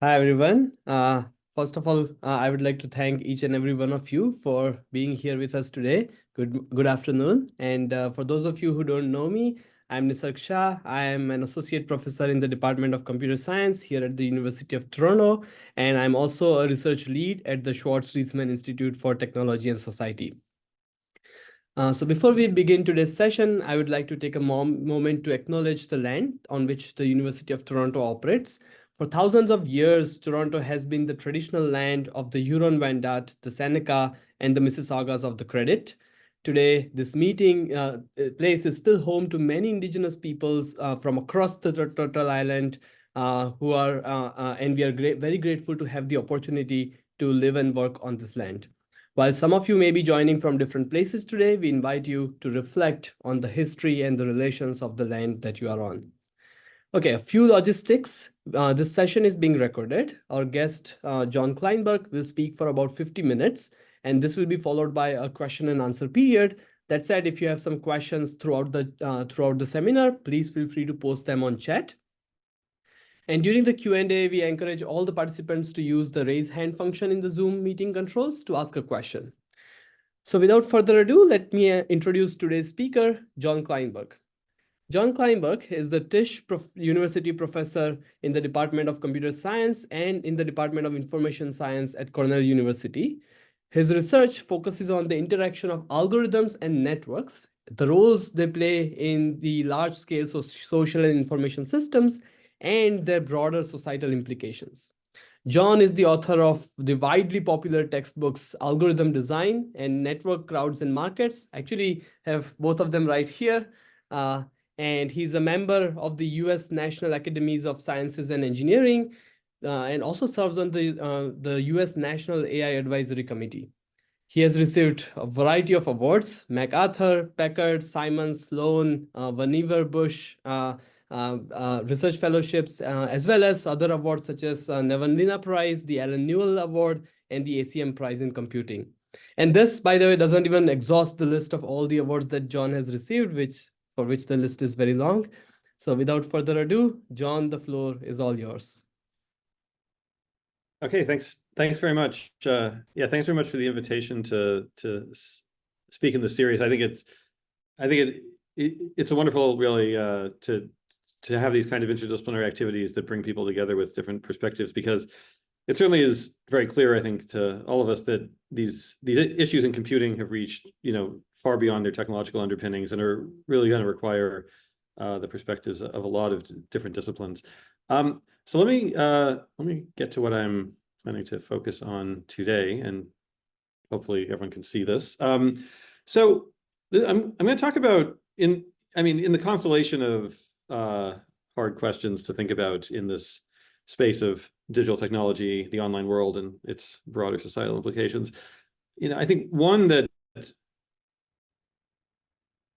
Hi, everyone. First of all, I would like to thank each and every one of you for being here with us today. Good afternoon. And for those of you who don't know me, I'm Nisarg Shah. I am an associate professor in the Department of Computer Science here at the University of Toronto, and I'm also a research lead at the Schwartz Reisman Institute for Technology and Society. So before we begin today's session, I would like to take a moment to acknowledge the land on which the University of Toronto operates. For thousands of years, Toronto has been the traditional land of the Huron-Wendat, the Seneca, and the Mississaugas of the Credit. Today, this meeting place is still home to many Indigenous peoples from across the Turtle Island and we are very grateful to have the opportunity to live and work on this land. While some of you may be joining from different places today, we invite you to reflect on the history and the relations of the land that you are on. Okay, a few logistics. This session is being recorded. Our guest, Jon Kleinberg, will speak for about 50 minutes, and this will be followed by a question and answer period. That said, if you have some questions throughout the seminar, please feel free to post them on chat. And during the Q&A, we encourage all the participants to use the raise hand function in the Zoom meeting controls to ask a question. So without further ado, let me introduce today's speaker, Jon Kleinberg. Jon Kleinberg is the Tisch University Professor in the Department of Computer Science and in the Department of Information Science at Cornell University. His research focuses on the interaction of algorithms and networks, the roles they play in the large-scale social and information systems, and their broader societal implications. Jon is the author of the widely popular textbooks Algorithm Design and Network Crowds and Markets. Actually, have both of them right here. And he's a member of the US National Academies of Sciences and Engineering, and also serves on the US National AI Advisory Committee. He has received a variety of awards: MacArthur, Packard, Simon, Sloan, Vannevar Bush, research fellowships, as well as other awards such as Nevanlina Prize, the Alan Newell Award, and the ACM Prize in Computing. And this, by the way, doesn't even exhaust the list of all the awards that Jon has received, for which the list is very long. So without further ado, Jon, the floor is all yours. Okay, thanks very much. Yeah, thanks very much for the invitation to speak in the series. I think it's a wonderful, really, to have these kind of interdisciplinary activities that bring people together with different perspectives, because it certainly is very clear, I think, to all of us that these issues in computing have reached, far beyond their technological underpinnings and are really going to require the perspectives of a lot of different disciplines. So let me get to what I'm planning to focus on today, and hopefully everyone can see this. So I'm going to talk about in the constellation of hard questions to think about in this space of digital technology, the online world, and its broader societal implications. I think one that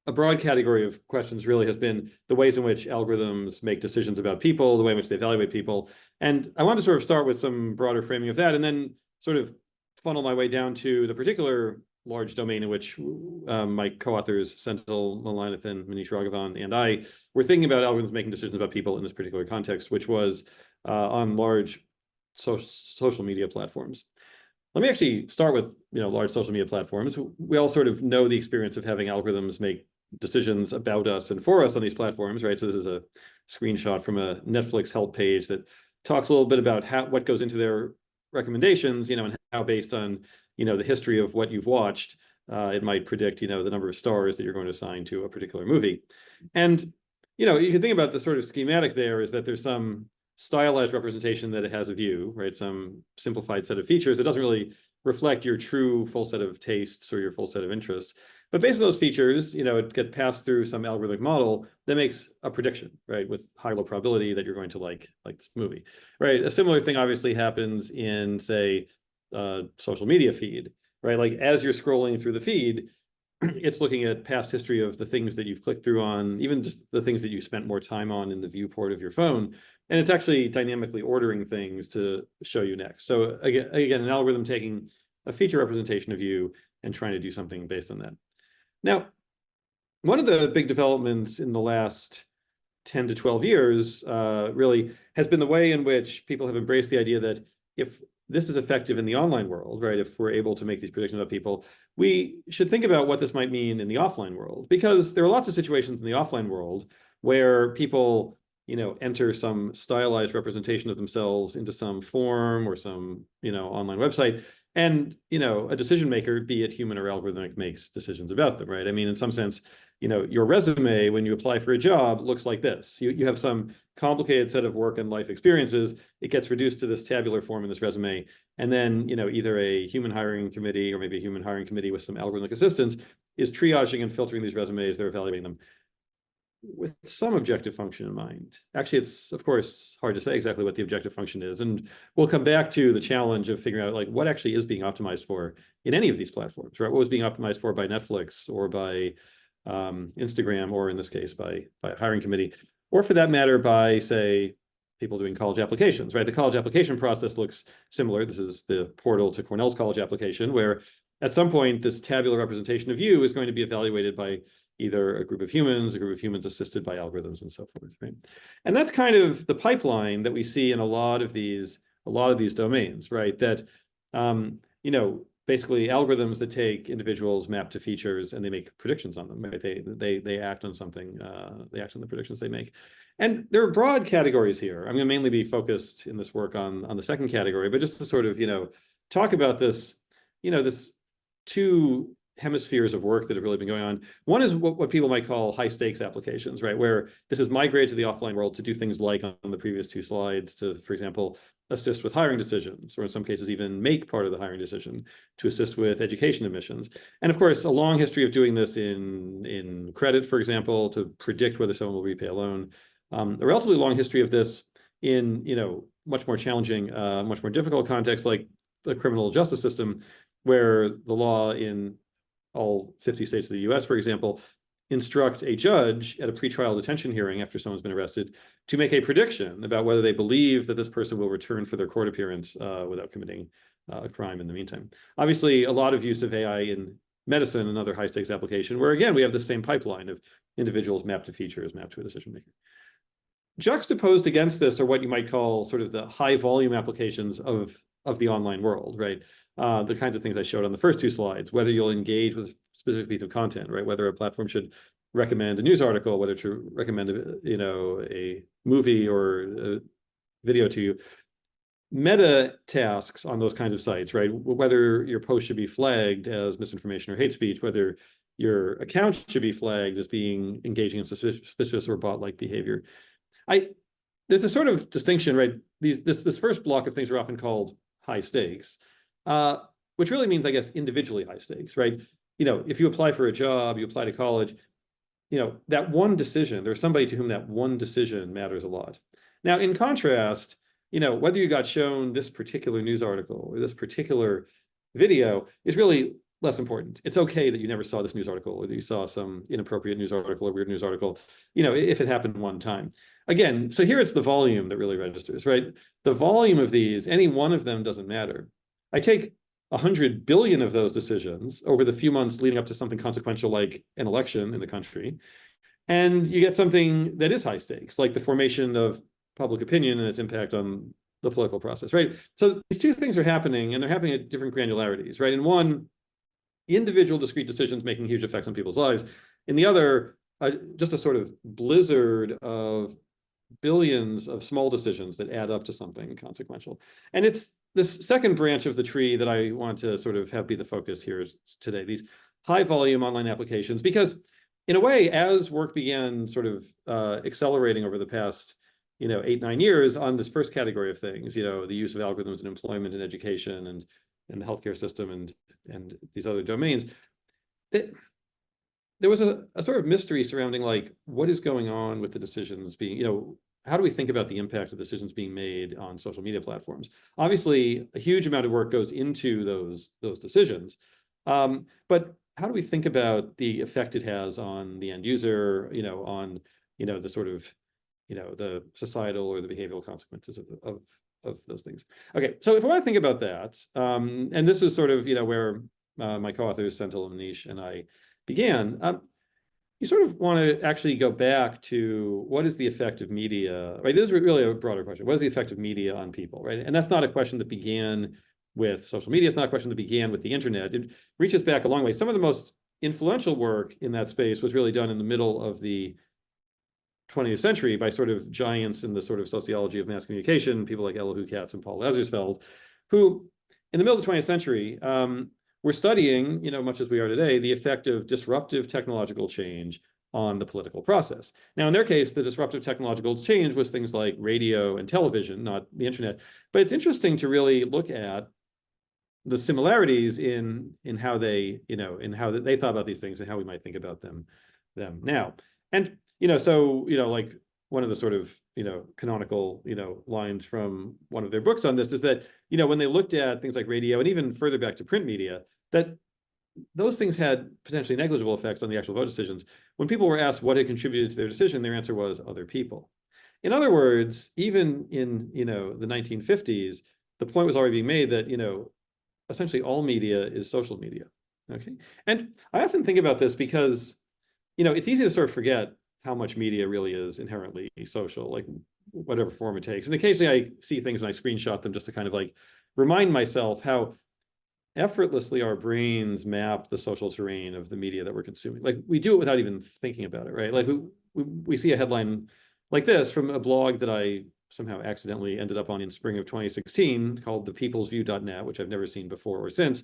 a broad category of questions really has been the ways in which algorithms make decisions about people, the way in which they evaluate people. And I want to sort of start with some broader framing of that, and then sort of funnel my way down to the particular large domain in which my co-authors, Senthil Mullainathan, Manish Raghavan, and I were thinking about algorithms making decisions about people in this particular context, which was on large social media platforms. Let me actually start with large social media platforms. We all sort of know the experience of having algorithms make decisions about us and for us on these platforms, right? So this is a screenshot from a Netflix help page that talks a little bit about what goes into their recommendations, and how, based on the history of what you've watched, it might predict the number of stars that you're going to assign to a particular movie. And you can think about the sort of schematic there is that there's some stylized representation that it has of you, right? Some simplified set of features. It doesn't really reflect your true full set of tastes or your full set of interests. But based on those features, it gets passed through some algorithmic model that makes a prediction, right, with high low probability that you're going to like this movie, right? A similar thing obviously happens in, say, social media feed, right? Like as you're scrolling through the feed, it's looking at past history of the things that you've clicked through on, even just the things that you spent more time on in the viewport of your phone. And it's actually dynamically ordering things to show you next. So again, an algorithm taking a feature representation of you and trying to do something based on that. Now, one of the big developments in the last 10 to 12 years really has been the way in which people have embraced the idea that if this is effective in the online world, right, if we're able to make these predictions about people, we should think about what this might mean in the offline world, because there are lots of situations in the offline world where people, enter some stylized representation of themselves into some form or some, online website. And, a decision maker, be it human or algorithmic, makes decisions about them, right? I mean, in some sense, your resume, when you apply for a job, looks like this. You have some complicated set of work and life experiences. It gets reduced to this tabular form in this resume. And then, either a human hiring committee or maybe a human hiring committee with some algorithmic assistance is triaging and filtering these resumes. They're evaluating them with some objective function in mind. Actually, it's, of course, hard to say exactly what the objective function is. And we'll come back to the challenge of figuring out, like, what actually is being optimized for in any of these platforms, right? What was being optimized for by Netflix or by Instagram, or in this case, by a hiring committee, or for that matter, by, say, people doing college applications, right? The college application process looks similar. This is the portal to Cornell's college application, where at some point, this tabular representation of you is going to be evaluated by either a group of humans assisted by algorithms, and so forth, right? And that's kind of the pipeline that we see in a lot of these domains, right? That, basically algorithms that take individuals, map to features, and they make predictions on them, right? They act on something, they act on the predictions they make. And there are broad categories here. I'm going to mainly be focused in this work on the second category, but just to sort of, talk about this, this two hemispheres of work that have really been going on. One is what people might call high stakes applications, right? Where this is migrated to the offline world to do things like on the previous two slides to, for example, assist with hiring decisions, or in some cases even make part of the hiring decision, to assist with education admissions. And of course, a long history of doing this in credit, for example, to predict whether someone will repay a loan. A relatively long history of this in, much more challenging, much more difficult contexts like the criminal justice system, where the law in all 50 states of the US, for example, instruct a judge at a pretrial detention hearing after someone's been arrested to make a prediction about whether they believe that this person will return for their court appearance without committing a crime in the meantime. Obviously, a lot of use of AI in medicine, another high stakes application, where again, we have the same pipeline of individuals mapped to features, mapped to a decision maker. Juxtaposed against this are what you might call sort of the high volume applications of the online world, right? The kinds of things I showed on the first two slides, whether you'll engage with specific piece of content, right? Whether a platform should recommend a news article, whether to recommend a movie or a video to you. Meta tasks on those kinds of sites, right? Whether your post should be flagged as misinformation or hate speech, whether your account should be flagged as being engaging in suspicious or bot-like behavior. There's a sort of distinction, right? This first block of things are often called high stakes, which really means, I guess, individually high stakes, right? If you apply for a job, you apply to college, that one decision, there's somebody to whom that one decision matters a lot. Now, in contrast, whether you got shown this particular news article or this particular video is really less important. It's okay that you never saw this news article, or that you saw some inappropriate news article or weird news article, if it happened one time. Again, so here it's the volume that really registers, right? The volume of these, any one of them doesn't matter. I take 100 billion of those decisions over the few months leading up to something consequential like an election in the country, and you get something that is high stakes, like the formation of public opinion and its impact on the political process, right? So these two things are happening, and they're happening at different granularities, right? In one, individual discrete decisions making huge effects on people's lives. In the other, just a sort of blizzard of billions of small decisions that add up to something consequential. And it's this second branch of the tree that I want to sort of have be the focus here today, these high volume online applications, because in a way, as work began sort of accelerating over the past 8-9 years on this first category of things, the use of algorithms in employment and education and the healthcare system and these other domains, there was a sort of mystery surrounding, like, what is going on with the decisions being, how do we think about the impact of decisions being made on social media platforms? Obviously, a huge amount of work goes into those decisions, but how do we think about the effect it has on the end user, on the sort of the societal or the behavioral consequences of those things? Okay, so if I want to think about that, and this is sort of where my co-authors Senthil, Manish, and I began. you sort of want to actually go back to what is the effect of media, right? This is really a broader question. What is the effect of media on people, right? And that's not a question that began with social media. It's not a question that began with the internet. It reaches back a long way. Some of the most influential work in that space was really done in the middle of the 20th century by sort of giants in the sort of sociology of mass communication, people like Elihu Katz and Paul Lazarsfeld, who in the middle of the 20th century were studying, much as we are today, the effect of disruptive technological change on the political process. Now, in their case, the disruptive technological change was things like radio and television, not the internet. But it's interesting to really look at the similarities in how they, in how they thought about these things and how we might think about them now. And, like one of the sort of, canonical, lines from one of their books on this is that, when they looked at things like radio and even further back to print media, that those things had potentially negligible effects on the actual vote decisions. When people were asked what had contributed to their decision, their answer was other people. In other words, even in, the 1950s, the point was already being made that, essentially all media is social media, okay? And I often think about this because, it's easy to sort of forget how much media really is inherently social, like whatever form it takes. And occasionally I see things and I screenshot them just to kind of like remind myself how effortlessly our brains map the social terrain of the media that we're consuming. Like we do it without even thinking about it, right? Like we see a headline like this from a blog that I somehow accidentally ended up on in spring of 2016 called thepeoplesview.net, which I've never seen before or since.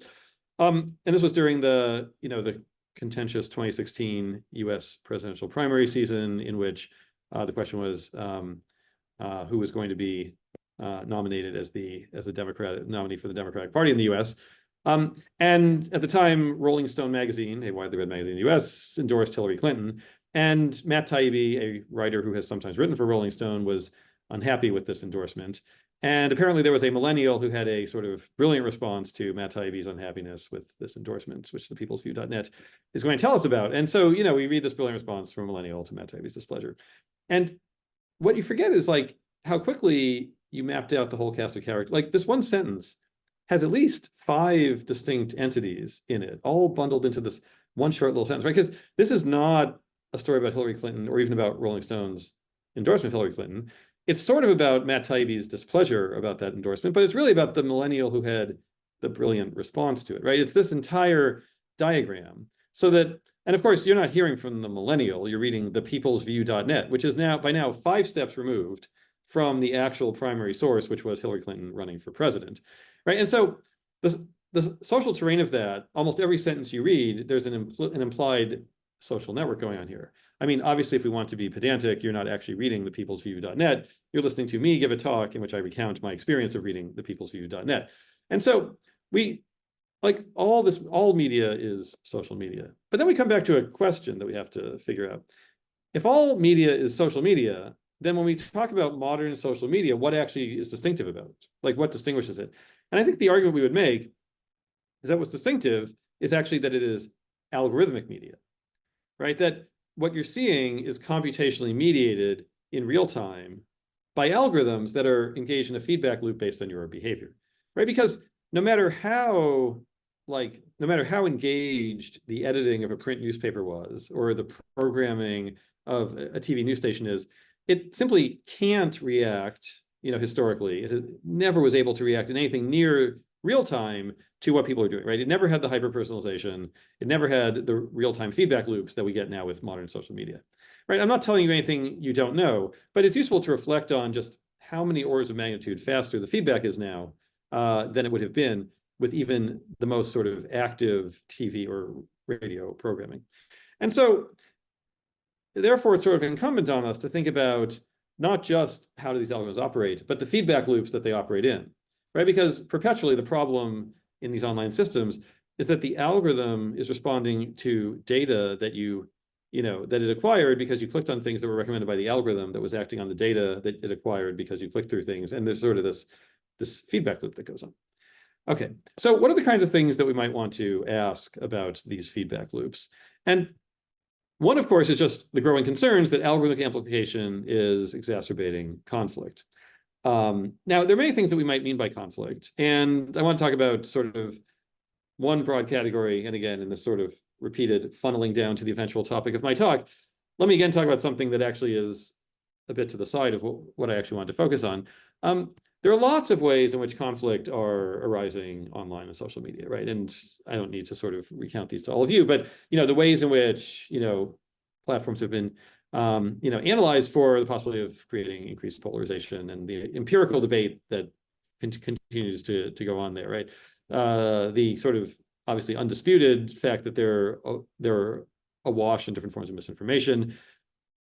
And this was during the, the contentious 2016 US presidential primary season, in which the question was who was going to be nominated as the Democratic nominee for the Democratic Party in the US. And at the time, Rolling Stone magazine, a widely read magazine in the US, endorsed Hillary Clinton. And Matt Taibbi, a writer who has sometimes written for Rolling Stone, was unhappy with this endorsement. And apparently there was a millennial who had a sort of brilliant response to Matt Taibbi's unhappiness with this endorsement, which thepeoplesview.net is going to tell us about. And so, we read this brilliant response from a millennial to Matt Taibbi's displeasure. And what you forget is like how quickly you mapped out the whole cast of characters. Like this one sentence has at least 5 distinct entities in it, all bundled into this one short little sentence, right? Because this is not a story about Hillary Clinton or even about Rolling Stone's endorsement of Hillary Clinton. It's sort of about Matt Taibbi's displeasure about that endorsement, but it's really about the millennial who had the brilliant response to it, right? It's this entire diagram. So that, and of course, you're not hearing from the millennial, you're reading thepeoplesview.net, which is by now 5 steps removed from the actual primary source, which was Hillary Clinton running for president, right? And so the social terrain of that, almost every sentence you read, there's an implied social network going on here. I mean, obviously, if we want to be pedantic, you're not actually reading thepeoplesview.net. You're listening to me give a talk in which I recount my experience of reading thepeoplesview.net. And so we, like all media is social media. But then we come back to a question that we have to figure out. If all media is social media, then when we talk about modern social media, what actually is distinctive about it? Like what distinguishes it? And I think the argument we would make is that what's distinctive is actually that it is algorithmic media, right? That what you're seeing is computationally mediated in real time by algorithms that are engaged in a feedback loop based on your behavior, right? Because no matter how engaged the editing of a print newspaper was, or the programming of a TV news station is, it simply can't react, historically. It never was able to react in anything near real time to what people are doing, right? It never had the hyper-personalization. It never had the real-time feedback loops that we get now with modern social media, right? I'm not telling you anything you don't know, but it's useful to reflect on just how many orders of magnitude faster the feedback is now than it would have been with even the most sort of active TV or radio programming. And so, therefore, it's sort of incumbent on us to think about not just how do these algorithms operate, but the feedback loops that they operate in, right? Because perpetually the problem in these online systems is that the algorithm is responding to data that that it acquired because you clicked on things that were recommended by the algorithm that was acting on the data that it acquired because you clicked through things. And there's sort of this feedback loop that goes on. Okay, so what are the kinds of things that we might want to ask about these feedback loops? And one, of course, is just the growing concerns that algorithmic amplification is exacerbating conflict. Now, there are many things that we might mean by conflict, and I want to talk about sort of one broad category, and again, in this sort of repeated funneling down to the eventual topic of my talk, let me again talk about something that actually is a bit to the side of what I actually wanted to focus on. There are lots of ways in which conflict are arising online and social media, right? And I don't need to sort of recount these to all of you, but the ways in which platforms have been analyzed for the possibility of creating increased polarization, and the empirical debate that continues to go on there, right? The sort of obviously undisputed fact that there are awash in different forms of misinformation.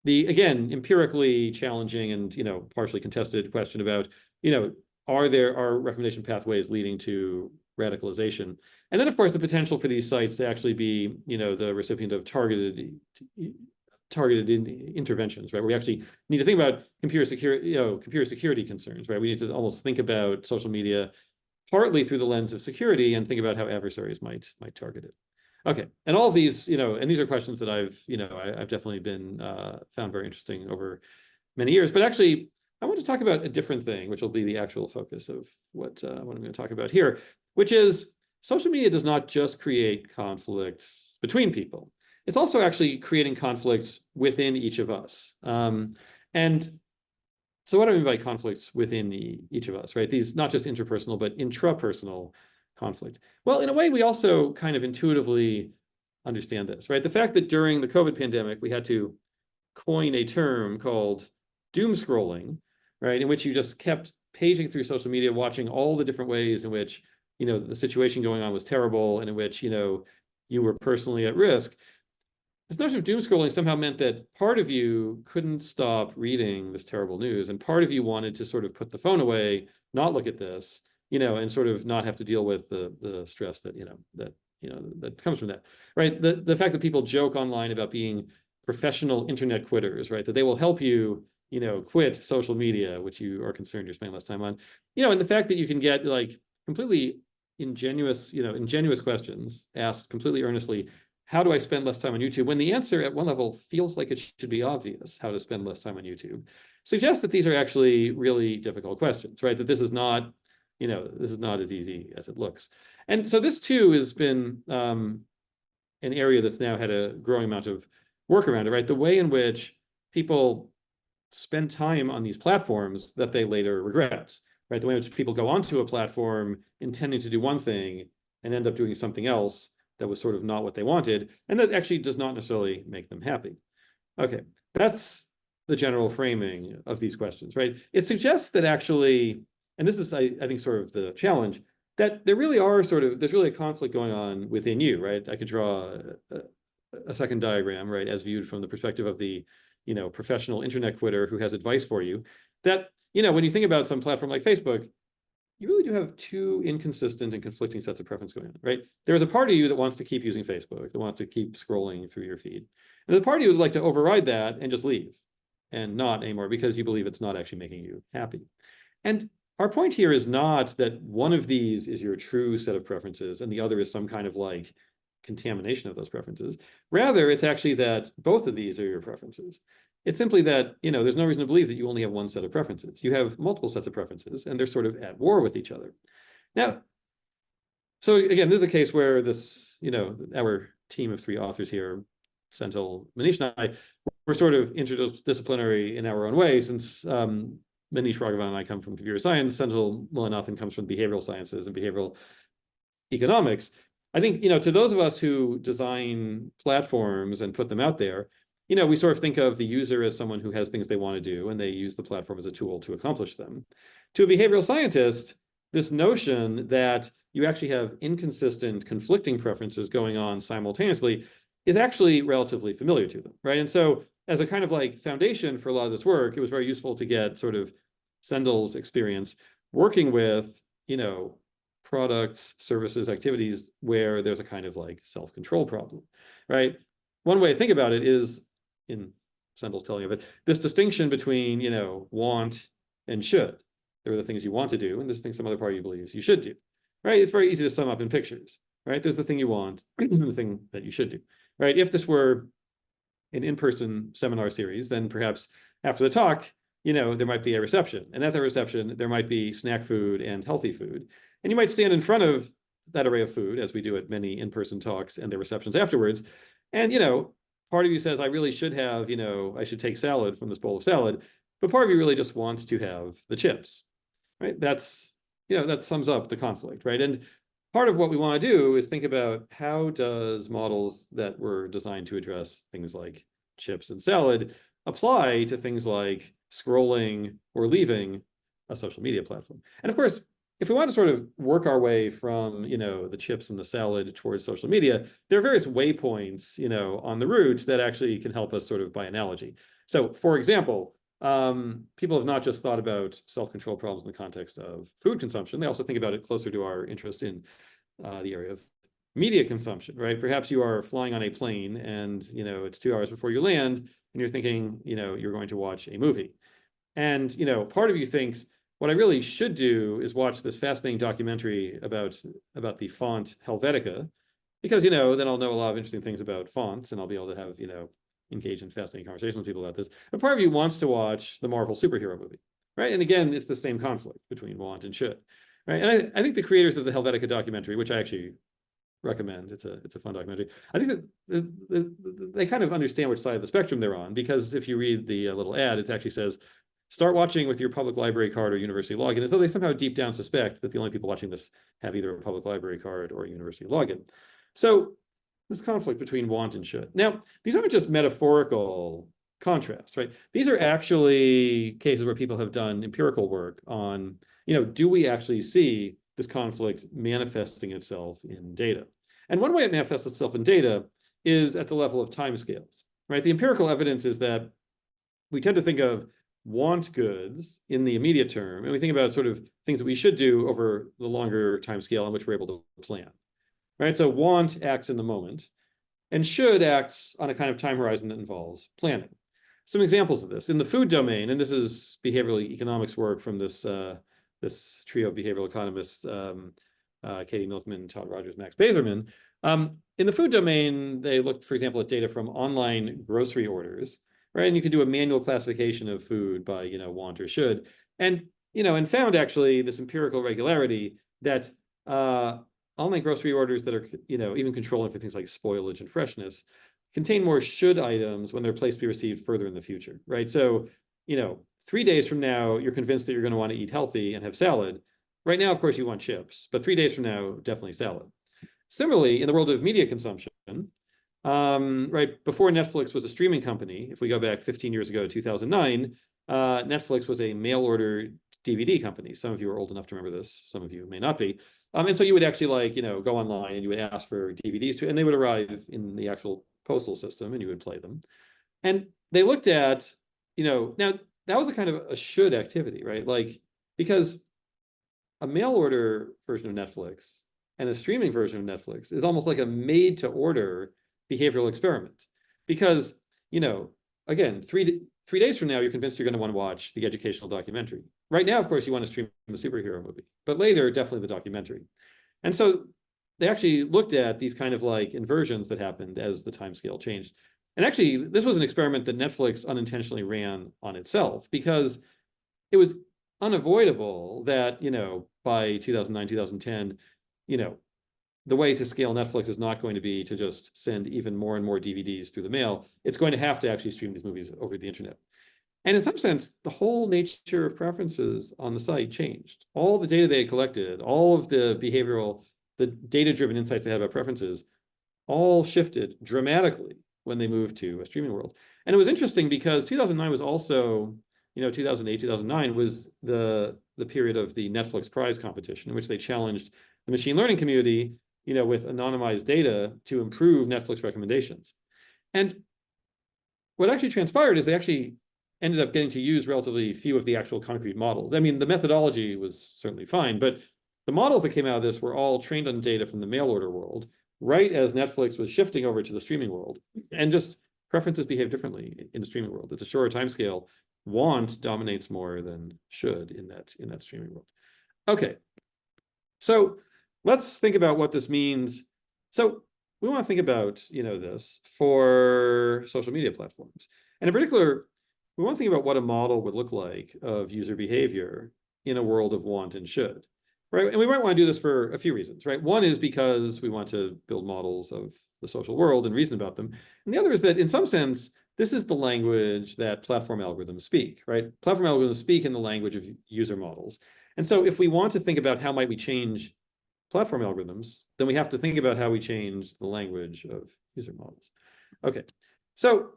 The, again, empirically challenging and partially contested question about are recommendation pathways leading to radicalization, and then of course the potential for these sites to actually be the recipient of targeted interventions, right? We actually need to think about computer security concerns, right? We need to almost think about social media partly through the lens of security and think about how adversaries might target it. Okay, and all of these, and these are questions that I've definitely been found very interesting over many years. But actually, I want to talk about a different thing, which will be the actual focus of what I'm going to talk about here, which is social media does not just create conflicts between people. It's also actually creating conflicts within each of us. And so what do I mean by conflicts within each of us, right? These not just interpersonal, but intrapersonal conflict. Well, in a way, we also kind of intuitively understand this, right? The fact that during the COVID pandemic, we had to coin a term called doom scrolling, right? In which you just kept paging through social media, watching all the different ways in which, the situation going on was terrible, and in which, you were personally at risk. This notion of doom scrolling somehow meant that part of you couldn't stop reading this terrible news, and part of you wanted to sort of put the phone away, not look at this, and sort of not have to deal with the stress that that comes from that, right? The fact that people joke online about being professional internet quitters, right? That they will help you, quit social media, which you are concerned you're spending less time on, and the fact that you can get like completely ingenuous questions asked completely earnestly. How do I spend less time on YouTube? When the answer at one level feels like it should be obvious how to spend less time on YouTube, suggests that these are actually really difficult questions, right? That this is not as easy as it looks. And so this too has been an area that's now had a growing amount of work around it, right? The way in which people spend time on these platforms that they later regret, right? The way in which people go onto a platform intending to do one thing and end up doing something else that was sort of not what they wanted, and that actually does not necessarily make them happy. Okay, that's the general framing of these questions, right? It suggests that actually, and this is, I think, sort of the challenge, that there's really a conflict going on within you, right? I could draw a second diagram, right, as viewed from the perspective of the, professional internet quitter who has advice for you, that, when you think about some platform like Facebook, you really do have two inconsistent and conflicting sets of preference going on, right? There's a part of you that wants to keep using Facebook, that wants to keep scrolling through your feed. And the part of you would like to override that and just leave and not anymore because you believe it's not actually making you happy. And our point here is not that one of these is your true set of preferences and the other is some kind of like contamination of those preferences. Rather, it's actually that both of these are your preferences. It's simply that, there's no reason to believe that you only have one set of preferences. You have multiple sets of preferences, and they're sort of at war with each other. Now, so again, this is a case where this, our team of three authors here, Senthil, Manish, and I, we're sort of interdisciplinary in our own way, since Manish Raghavan and I come from computer science, Senthil Mullainathan comes from behavioral sciences and behavioral economics. I think, to those of us who design platforms and put them out there, we sort of think of the user as someone who has things they want to do, and they use the platform as a tool to accomplish them. To a behavioral scientist, this notion that you actually have inconsistent, conflicting preferences going on simultaneously is actually relatively familiar to them, right? And so as a kind of like foundation for a lot of this work, it was very useful to get sort of Senthil's experience working with, products, services, activities where there's a kind of like self-control problem, right? One way to think about it is, in Senthil's telling of it, this distinction between, want and should. There are the things you want to do, and there's the things some other part of you believes you should do, right? It's very easy to sum up in pictures, right? There's the thing you want and the thing that you should do, right? If this were an in-person seminar series, then perhaps after the talk, there might be a reception. And at the reception, there might be snack food and healthy food. And you might stand in front of that array of food, as we do at many in-person talks and their receptions afterwards. And, part of you says, I really should have, I should take salad from this bowl of salad, but part of you really just wants to have the chips, right? That's, that sums up the conflict, right? And part of what we want to do is think about how does models that were designed to address things like chips and salad apply to things like scrolling or leaving a social media platform. And of course, if we want to sort of work our way from, the chips and the salad towards social media, there are various waypoints, on the route that actually can help us sort of by analogy. So for example, people have not just thought about self-control problems in the context of food consumption. They also think about it closer to our interest in the area of media consumption, right? Perhaps you are flying on a plane and, it's 2 hours before you land and you're thinking, you're going to watch a movie. And, part of you thinks, what I really should do is watch this fascinating documentary about the font Helvetica, because, then I'll know a lot of interesting things about fonts and I'll be able to have, engage in fascinating conversations with people about this. But part of you wants to watch the Marvel superhero movie, right? And again, it's the same conflict between want and should, right? And I think the creators of the Helvetica documentary, which I actually recommend, it's a fun documentary, I think that they kind of understand which side of the spectrum they're on, because if you read the little ad, it actually says, start watching with your public library card or university login, as though they somehow deep down suspect that the only people watching this have either a public library card or a university login. So this conflict between want and should. Now, these aren't just metaphorical contrasts, right? These are actually cases where people have done empirical work on, do we actually see this conflict manifesting itself in data? And one way it manifests itself in data is at the level of timescales, right? The empirical evidence is that we tend to think of want goods in the immediate term, and we think about sort of things that we should do over the longer time scale on which we're able to plan, right? So want acts in the moment, and should acts on a kind of time horizon that involves planning. Some examples of this in the food domain, and this is behavioral economics work from this this trio of behavioral economists, Katie Milkman, Todd Rogers, Max Bazerman. In the food domain, they looked, for example, at data from online grocery orders, right? And you could do a manual classification of food by, want or should, and found actually this empirical regularity that online grocery orders that are, even controlling for things like spoilage and freshness contain more should items when they're placed to be received further in the future, right? So, 3 days from now, you're convinced that you're going to want to eat healthy and have salad. Right now, of course, you want chips, but 3 days from now, definitely salad. Similarly, in the world of media consumption, right before Netflix was a streaming company, if we go back 15 years ago, 2009, Netflix was a mail order DVD company. Some of you are old enough to remember this. Some of you may not be. And so you would actually go online and you would ask for DVDs and they would arrive in the actual postal system and you would play them. And they looked at, now that was a kind of a should activity, right? Because a mail order version of Netflix and a streaming version of Netflix is almost like a made to order behavioral experiment. Because, again, three days from now, you're convinced you're going to want to watch the educational documentary. Right now, of course, you want to stream the superhero movie, but later, definitely the documentary. And so they actually looked at these kind of inversions that happened as the time scale changed. And actually, this was an experiment that Netflix unintentionally ran on itself, because it was unavoidable that, by 2009, 2010, the way to scale Netflix is not going to be to just send even more and more DVDs through the mail. It's going to have to actually stream these movies over the internet. And in some sense, the whole nature of preferences on the site changed. All the data they had collected, all of the behavioral, the data-driven insights they had about preferences, all shifted dramatically when they moved to a streaming world. And it was interesting because 2009 was also, 2008, 2009 was the period of the Netflix prize competition, in which they challenged the machine learning community, with anonymized data to improve Netflix recommendations. And what actually transpired is they actually ended up getting to use relatively few of the actual concrete models. I mean, the methodology was certainly fine, but the models that came out of this were all trained on data from the mail order world, right as Netflix was shifting over to the streaming world. And just preferences behave differently in the streaming world. It's a shorter time scale. Want dominates more than should in that streaming world. Okay, so let's think about what this means. So we want to think about, this for social media platforms. And in particular, we want to think about what a model would look like of user behavior in a world of want and should. right? And we might want to do this for a few reasons, right? One is because we want to build models of the social world and reason about them. And the other is that in some sense, this is the language that platform algorithms speak, right? Platform algorithms speak in the language of user models. And so if we want to think about how might we change platform algorithms, then we have to think about how we change the language of user models. Okay, so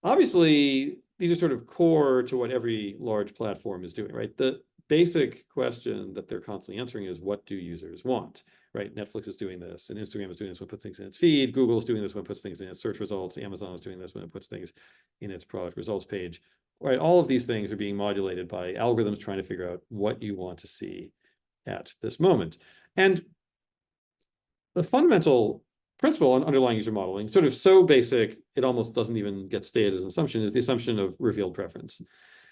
obviously, these are sort of core to what every large platform is doing, right? The basic question that they're constantly answering is, what do users want, right? Netflix is doing this, and Instagram is doing this when it puts things in its feed. Google is doing this when it puts things in its search results. Amazon is doing this when it puts things in its product results page, right? All of these things are being modulated by algorithms trying to figure out what you want to see at this moment. And the fundamental principle on underlying user modeling, sort of so basic, it almost doesn't even get stated as an assumption, is the assumption of revealed preference,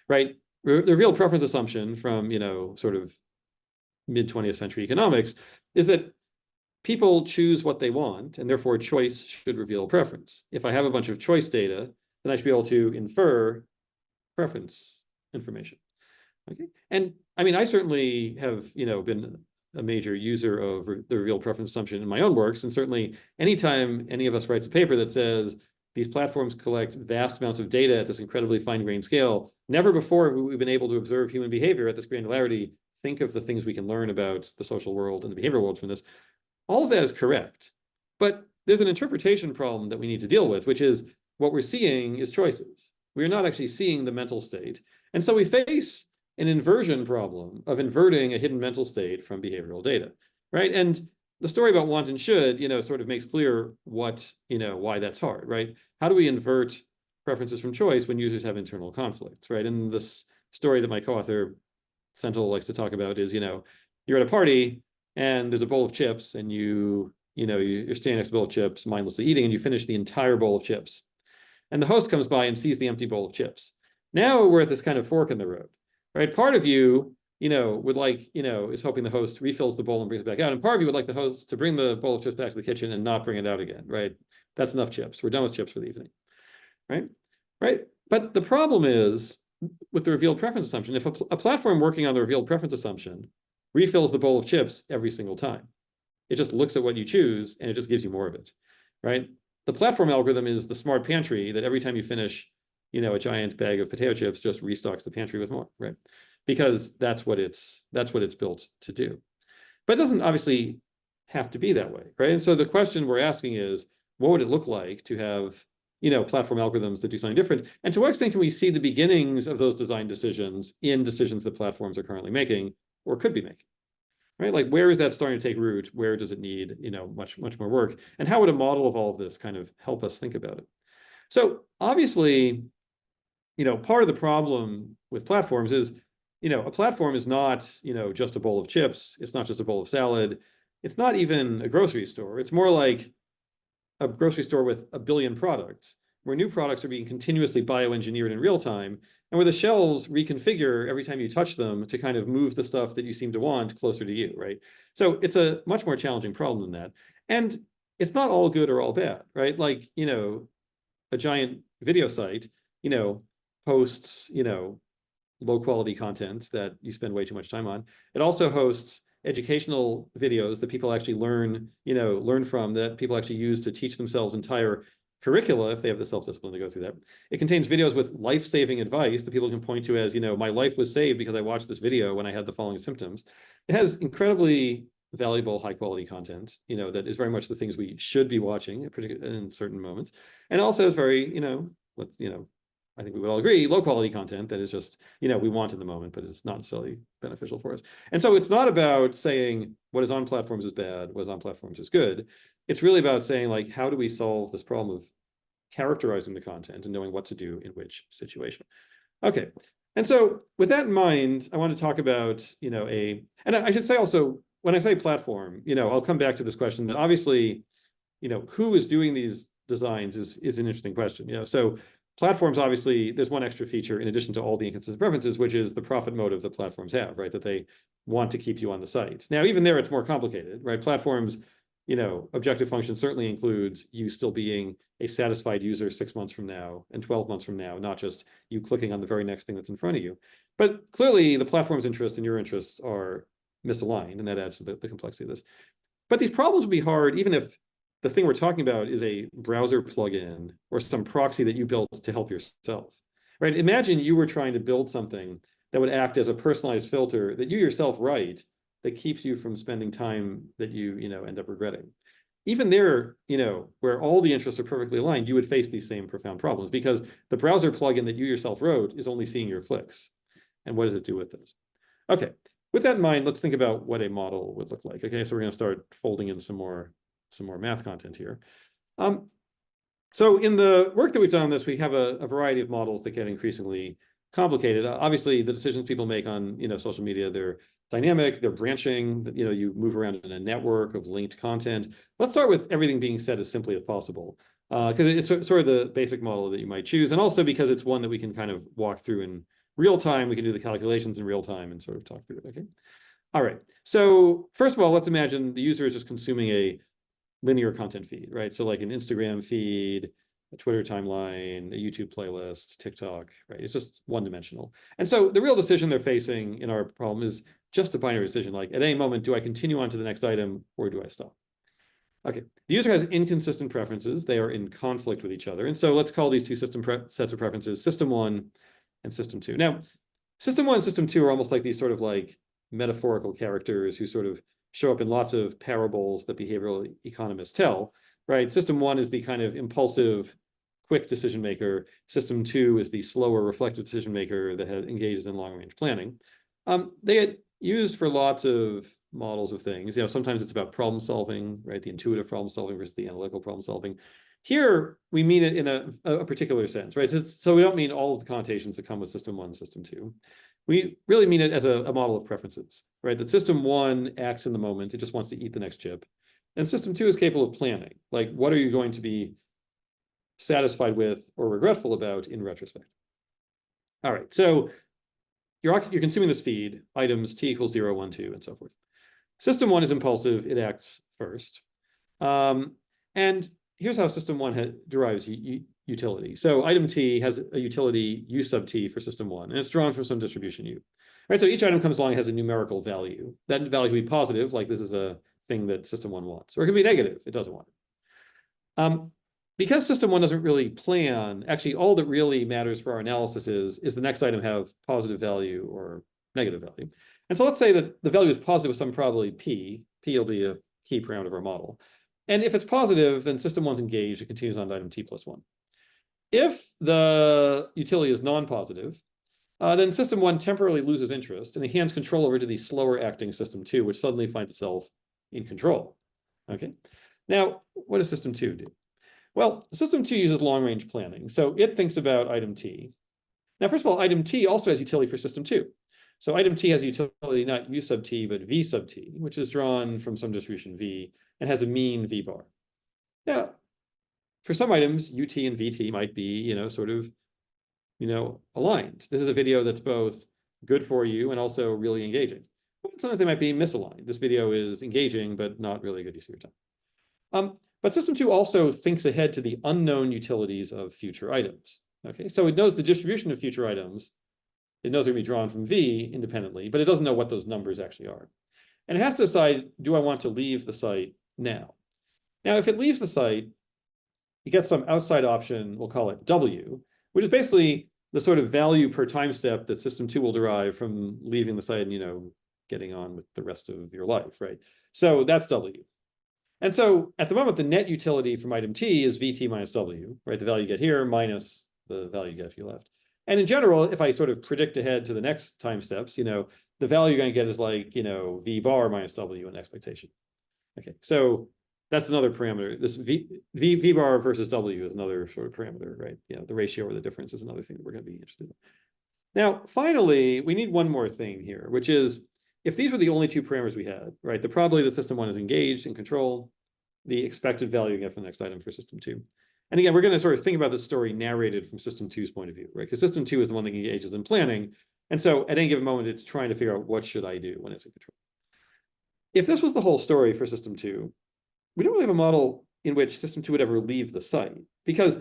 right? The revealed preference assumption from, sort of mid-20th century economics is that people choose what they want, and therefore choice should reveal preference. If I have a bunch of choice data, then I should be able to infer preference information. Okay, and I mean, I certainly have, been a major user of the revealed preference assumption in my own works. And certainly anytime any of us writes a paper that says these platforms collect vast amounts of data at this incredibly fine-grained scale, never before have we been able to observe human behavior at this granularity. Think of the things we can learn about the social world and the behavioral world from this. All of that is correct. But there's an interpretation problem that we need to deal with, which is what we're seeing is choices. We are not actually seeing the mental state. And so we face an inversion problem of inverting a hidden mental state from behavioral data, right? And the story about want and should, sort of makes clear what, why that's hard, right? How do we invert preferences from choice when users have internal conflicts, right? And this story that my co-author Senthil likes to talk about is, you're at a party and there's a bowl of chips and you're standing next to the bowl of chips, mindlessly eating, and you finish the entire bowl of chips. And the host comes by and sees the empty bowl of chips. Now we're at this kind of fork in the road. Right, part of you, would like, is hoping the host refills the bowl and brings it back out. And part of you would like the host to bring the bowl of chips back to the kitchen and not bring it out again, right? That's enough chips. We're done with chips for the evening, right? Right. But the problem is with the revealed preference assumption, if a platform working on the revealed preference assumption refills the bowl of chips every single time, it just looks at what you choose and it just gives you more of it, right? The platform algorithm is the smart pantry that every time you finish a giant bag of potato chips just restocks the pantry with more, right? Because that's what it's built to do. But it doesn't obviously have to be that way, right? And so the question we're asking is, what would it look like to have, platform algorithms that do something different? And to what extent can we see the beginnings of those design decisions in decisions that platforms are currently making or could be making? Right? Like, where is that starting to take root? Where does it need, much more work? And how would a model of all of this kind of help us think about it? So obviously, part of the problem with platforms is, a platform is not, just a bowl of chips. It's not just a bowl of salad. It's not even a grocery store. It's more like a grocery store with a billion products, where new products are being continuously bioengineered in real time, and where the shelves reconfigure every time you touch them to kind of move the stuff that you seem to want closer to you, right? So it's a much more challenging problem than that. And it's not all good or all bad, right? Like, a giant video site, hosts, low quality content that you spend way too much time on. It also hosts educational videos that people actually learn from, that people actually use to teach themselves entire curricula if they have the self-discipline to go through that. It contains videos with life-saving advice that people can point to as, my life was saved because I watched this video when I had the following symptoms. It has incredibly valuable, high-quality content, that is very much the things we should be watching, particularly in certain moments. And also is very, I think we would all agree, low-quality content that is just, we want in the moment, but it's not necessarily beneficial for us. And so it's not about saying what is on platforms is bad, what is on platforms is good. It's really about saying, like, how do we solve this problem of characterizing the content and knowing what to do in which situation? Okay. And so with that in mind, I want to talk about, and I should say also, when I say platform, I'll come back to this question that obviously, who is doing these designs is an interesting question. So platforms, obviously, there's one extra feature in addition to all the inconsistent preferences, which is the profit motive that platforms have, right? That they want to keep you on the site. Now, even there, it's more complicated, right? Platforms, objective function certainly includes you still being a satisfied user 6 months from now and 12 months from now, not just you clicking on the very next thing that's in front of you. But clearly, the platform's interest and your interests are misaligned, and that adds to the complexity of this. But these problems would be hard even if the thing we're talking about is a browser plugin or some proxy that you built to help yourself, right? Imagine you were trying to build something that would act as a personalized filter that you yourself write that keeps you from spending time that you end up regretting. Even there, where all the interests are perfectly aligned, you would face these same profound problems because the browser plugin that you yourself wrote is only seeing your clicks. And what does it do with those? Okay, with that in mind, let's think about what a model would look like. Okay, so we're going to start folding in some more math content here. So in the work that we've done on this, we have a variety of models that get increasingly complicated. Obviously, the decisions people make on social media, they're dynamic, they're branching, you move around in a network of linked content. Let's start with everything being said as simply as possible, because it's sort of the basic model that you might choose, and also because it's one that we can kind of walk through in real time. We can do the calculations in real time and sort of talk through it, okay? All right, so first of all, let's imagine the user is just consuming a linear content feed, right? So like an Instagram feed, a Twitter timeline, a YouTube playlist, TikTok, right? It's just one-dimensional. And so the real decision they're facing in our problem is just a binary decision, like at any moment, do I continue on to the next item or do I stop? Okay, the user has inconsistent preferences. They are in conflict with each other. And so let's call these two sets of preferences system 1 and system 2. Now, system 1 and system 2 are almost like these sort of like metaphorical characters who sort of show up in lots of parables that behavioral economists tell, right? System 1 is the kind of impulsive, quick decision maker. System 2 is the slower, reflective decision maker that engages in long-range planning. They get used for lots of models of things. Sometimes it's about problem solving, right? The intuitive problem solving versus the analytical problem solving. Here, we mean it in a particular sense, right? So we don't mean all of the connotations that come with system 1 and system 2. We really mean it as a model of preferences, right? That system 1 acts in the moment. It just wants to eat the next chip. And system 2 is capable of planning. Like, what are you going to be satisfied with or regretful about in retrospect? All right, so you're consuming this feed, items t equals 0, 1, 2, and so forth. System 1 is impulsive. It acts first. And here's how system 1 derives utility. So item t has a utility u sub t for system 1, and it's drawn from some distribution u. Right, so each item comes along and has a numerical value. That value can be positive, like this is a thing that system 1 wants, or it can be negative, it doesn't want it. Because system 1 doesn't really plan, actually all that really matters for our analysis is the next item have positive value or negative value. And so let's say that the value is positive with some probability p. P will be a key parameter of our model. And if it's positive, then system 1's engaged. It continues on to item t plus 1. If the utility is non-positive, then system 1 temporarily loses interest and it hands control over to the slower acting system 2, which suddenly finds itself in control. Okay. Now, what does system 2 do? Well, system 2 uses long-range planning. So it thinks about item t. Now, first of all, item t also has utility for system 2. So item t has utility not u sub t, but v sub t, which is drawn from some distribution v and has a mean v bar. Now, for some items, ut and vt might be, sort of, aligned. This is a video that's both good for you and also really engaging. But sometimes they might be misaligned. This video is engaging, but not really a good use of your time. But system 2 also thinks ahead to the unknown utilities of future items. Okay, so it knows the distribution of future items. It knows they're going to be drawn from V independently, but it doesn't know what those numbers actually are. And it has to decide, do I want to leave the site now? Now, if it leaves the site, it gets some outside option, we'll call it W, which is basically the sort of value per time step that system 2 will derive from leaving the site and, getting on with the rest of your life, right? So that's W. And so at the moment, the net utility from item t is vt minus w, right? The value you get here minus the value you get if you left. And in general, if I sort of predict ahead to the next time steps, the value you're going to get is like, v bar minus w in expectation. Okay, so that's another parameter. This v bar versus w is another sort of parameter, right? The ratio or the difference is another thing that we're going to be interested in. Now, finally, we need one more thing here, which is, if these were the only two parameters we had, right, the probability that system 1 is engaged in control, the expected value you get from the next item for system 2. And again, we're going to sort of think about this story narrated from system 2's point of view, right? Because system 2 is the one that engages in planning. And so at any given moment, it's trying to figure out what should I do when it's in control. If this was the whole story for system 2, we don't really have a model in which system 2 would ever leave the site, because